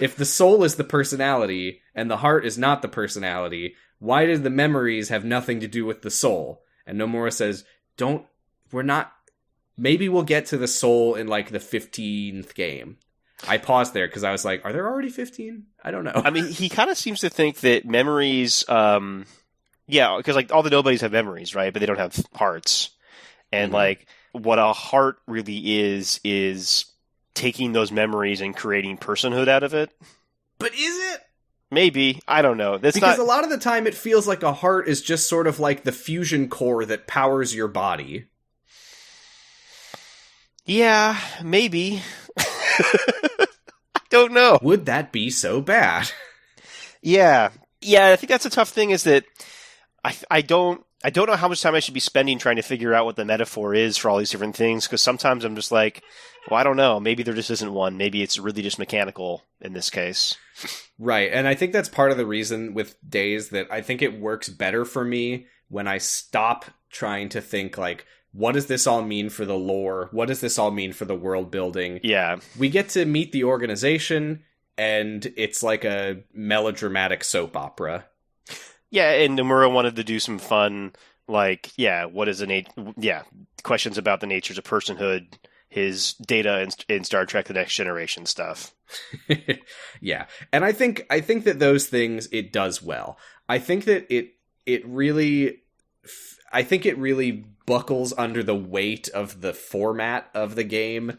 If the soul is the personality and the heart is not the personality, why did the memories have nothing to do with the soul? And Nomura says, maybe we'll get to the soul in like the 15th game. I paused there because I was like, are there already 15? I don't know.
I mean, he kind of seems to think that memories, yeah, because like all the nobodies have memories, right? But they don't have hearts. And like what a heart really is taking those memories and creating personhood out of it.
But is it?
Maybe. I don't know. That's
because
not...
a lot of the time it feels like a heart is just sort of like the fusion core that powers your body.
Yeah, maybe. I don't know.
Would that be so bad?
Yeah. Yeah, I think that's a tough thing is that I don't know how much time I should be spending trying to figure out what the metaphor is for all these different things, because sometimes I'm just like, well, I don't know. Maybe there just isn't one. Maybe it's really just mechanical in this case.
Right, and I think that's part of the reason with Days that I think it works better for me when I stop trying to think, like, what does this all mean for the lore? What does this all mean for the world building?
Yeah.
We get to meet the organization, and it's like a melodramatic soap opera.
Yeah, and Nomura wanted to do some fun, like, what is questions about the natures of personhood, his data in Star Trek: The Next Generation stuff.
Yeah, and I think that those things it does well. I think that it really buckles under the weight of the format of the game,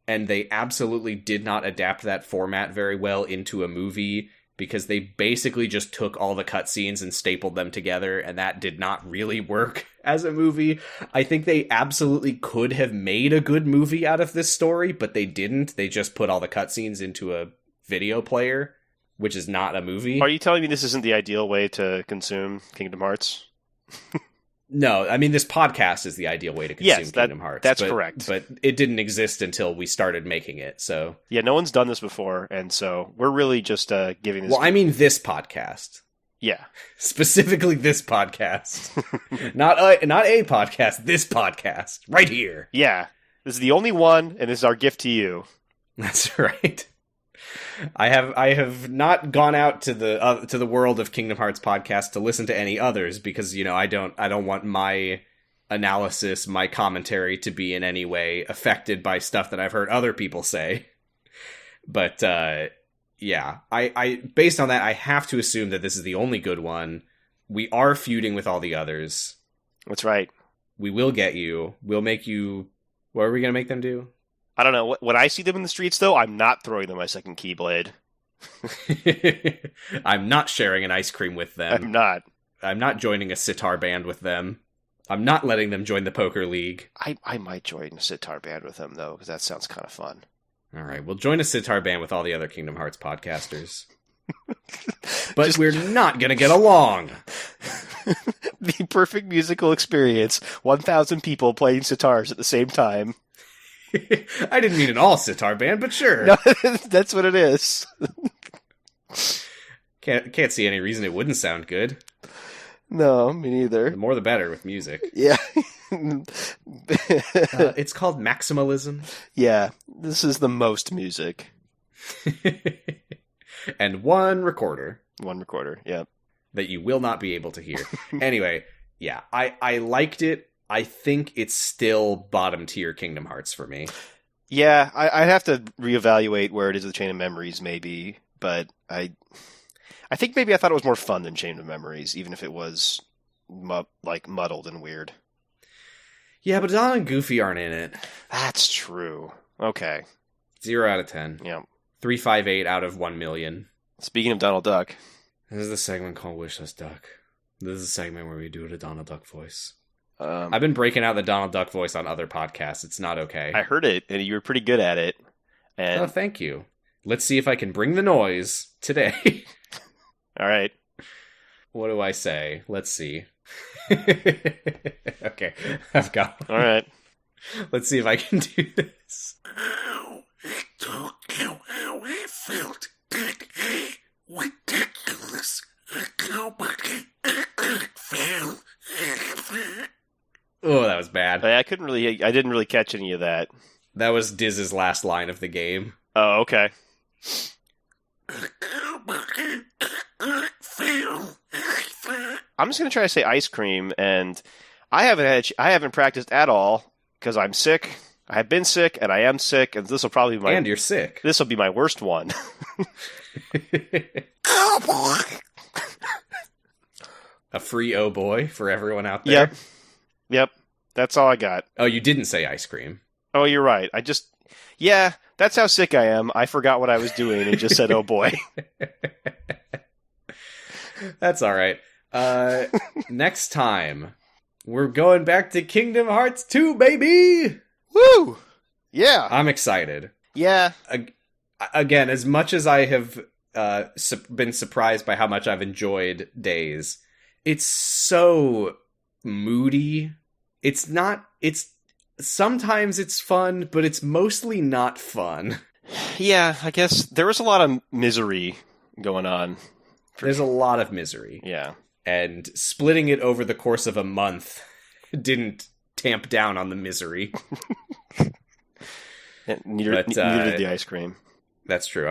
and they absolutely did not adapt that format very well into a movie, because they basically just took all the cutscenes and stapled them together, and that did not really work as a movie. I think they absolutely could have made a good movie out of this story, but they didn't. They just put all the cutscenes into a video player, which is not a movie.
Are you telling me this isn't the ideal way to consume Kingdom Hearts?
No, I mean, this podcast is the ideal way to consume Kingdom Hearts.
That's correct.
But it didn't exist until we started making it, so...
Yeah, no one's done this before, and so we're really just giving this...
Well, I mean this podcast.
Yeah.
Specifically this podcast. not a podcast, this podcast. Right here.
Yeah. This is the only one, and this is our gift to you.
That's right. I have not gone out to the world of Kingdom Hearts podcast to listen to any others, because I don't want my analysis, my commentary to be in any way affected by stuff that I've heard other people say. But yeah, I based on that, I have to assume that this is the only good one. We are feuding with all the others.
That's right.
We will get you. We'll make you. What are we gonna make them do?
I don't know. When I see them in the streets, though, I'm not throwing them my second Keyblade.
I'm not sharing an ice cream with them.
I'm not.
I'm not joining a sitar band with them. I'm not letting them join the poker league.
I might join a sitar band with them, though, because that sounds kind of fun.
All right, we'll join a sitar band with all the other Kingdom Hearts podcasters. But we're not going to get along.
The perfect musical experience. 1,000 people playing sitars at the same time.
I didn't mean an all sitar band, but sure.
No, that's what it is.
Can't see any reason it wouldn't sound good.
No, me neither.
The more the better with music.
Yeah.
It's called maximalism.
Yeah, this is the most music.
And one recorder.
One recorder, yeah.
That you will not be able to hear. Anyway, yeah, I liked it. I think it's still bottom tier Kingdom Hearts for me.
Yeah, I'd have to reevaluate where it is with Chain of Memories, maybe. But I think maybe I thought it was more fun than Chain of Memories, even if it was muddled and weird.
Yeah, but Donald and Goofy aren't in it.
That's true. Okay.
0 out of 10.
Yeah.
358 out of 1 million.
Speaking of Donald Duck.
This is a segment called Wish Us Duck. This is a segment where we do a Donald Duck voice. I've been breaking out the Donald Duck voice on other podcasts. It's not okay.
I heard it, and you were pretty good at it. And...
Oh, thank you. Let's see if I can bring the noise today.
All right.
What do I say? Let's see. Okay, I've got one.
All right.
Let's see if I can do this.
Oh, I don't know how I felt that ridiculous. Nobody fell.
Oh, that was bad.
I didn't really catch any of that.
That was Diz's last line of the game.
Oh, okay. I'm just gonna try to say ice cream, and I haven't practiced at all because I'm sick. I have been sick, and I am sick, and this will probably be
and you're sick.
This will be my worst one.
Oh boy!
A free oh boy for everyone out there.
Yep. That's all I got.
Oh, you didn't say ice cream.
Oh, you're right. Yeah, that's how sick I am. I forgot what I was doing and just said, oh boy.
That's all right. Next time, we're going back to Kingdom Hearts 2, baby!
Woo! Yeah.
I'm excited.
Yeah.
Again, as much as I have been surprised by how much I've enjoyed Days, it's so moody. Sometimes it's fun, but it's mostly not fun.
Yeah, I guess there was a lot of misery going on.
There's a lot of misery.
Yeah.
And splitting it over the course of a month didn't tamp down on the misery.
Neither did the ice cream.
That's true.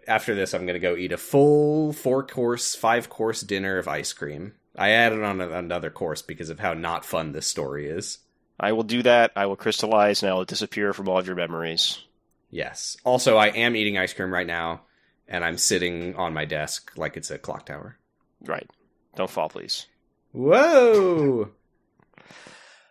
After this, I'm gonna go eat a full 5-course dinner of ice cream. I added on another course because of how not fun this story is.
I will do that. I will crystallize, and I will disappear from all of your memories.
Yes. Also, I am eating ice cream right now, and I'm sitting on my desk like it's a clock tower.
Right. Don't fall, please.
Whoa!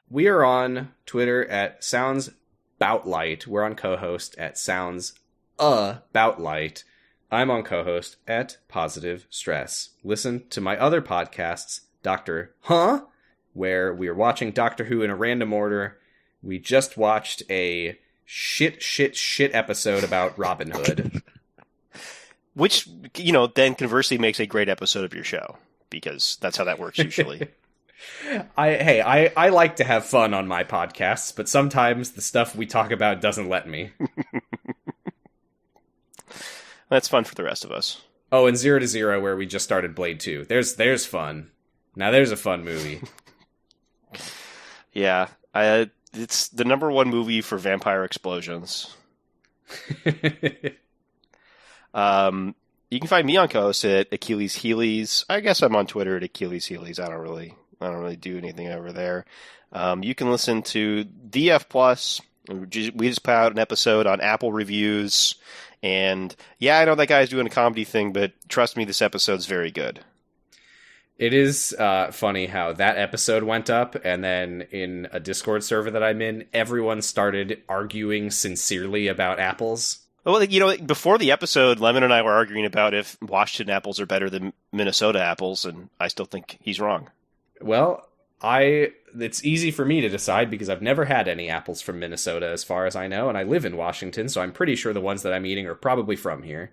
We are on Twitter at SoundsBoutLight. We're on co-host at SoundsAboutLight. I'm on co-host at Positive Stress. Listen to my other podcasts, Dr. Huh? Where we are watching Doctor Who in a random order. We just watched a shit episode about Robin Hood.
Which, then conversely makes a great episode of your show, because that's how that works usually.
I like to have fun on my podcasts, but sometimes the stuff we talk about doesn't let me.
That's fun for the rest of us.
Oh, and 0 to 0, where we just started Blade 2. There's fun. Now there's a fun movie.
Yeah, it's the number one movie for vampire explosions. You can find me on co-host at Achilles Heelys. I guess I'm on Twitter at Achilles Heelys. I don't really do anything over there. You can listen to DF Plus. We just put out an episode on Apple reviews. And yeah, I know that guy's doing a comedy thing, but trust me, this episode's very good.
It is funny how that episode went up, and then in a Discord server that I'm in, everyone started arguing sincerely about apples.
Well, before the episode, Lemon and I were arguing about if Washington apples are better than Minnesota apples, and I still think he's wrong.
Well, it's easy for me to decide because I've never had any apples from Minnesota as far as I know, and I live in Washington, so I'm pretty sure the ones that I'm eating are probably from here.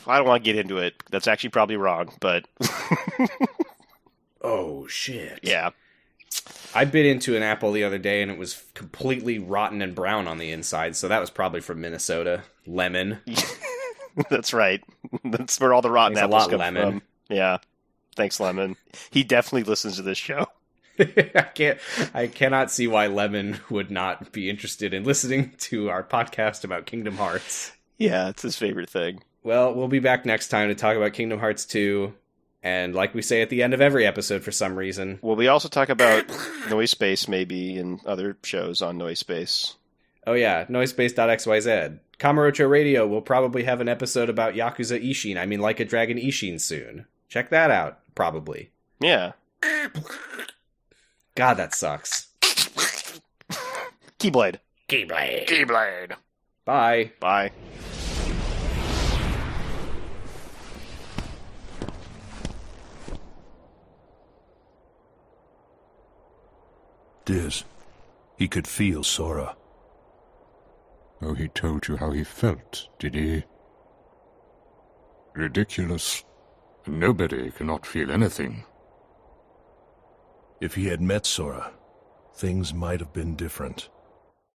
I don't want to get into it. That's actually probably wrong, but...
Oh, shit.
Yeah.
I bit into an apple the other day, and it was completely rotten and brown on the inside, so that was probably from Minnesota. Lemon.
That's right. That's where all the rotten
Thanks
apples
a lot,
come
Lemon.
from. Yeah. Thanks, Lemon. He definitely listens to this show.
I cannot see why Lemon would not be interested in listening to our podcast about Kingdom Hearts.
Yeah, it's his favorite thing.
Well, we'll be back next time to talk about Kingdom Hearts 2, and like we say at the end of every episode for some reason.
Well, we also talk about Noise Space, maybe, and other shows on Noise Space.
Oh yeah, noisepace.xyz. Kamurocho Radio will probably have an episode about Yakuza Ishin, Like a Dragon Ishin soon. Check that out, probably.
Yeah.
God, that sucks.
Keyblade.
Bye.
Bye.
Diz, he could feel Sora.
Oh, he told you how he felt, did he? Ridiculous. Nobody cannot feel anything.
If he had met Sora, things might have been different.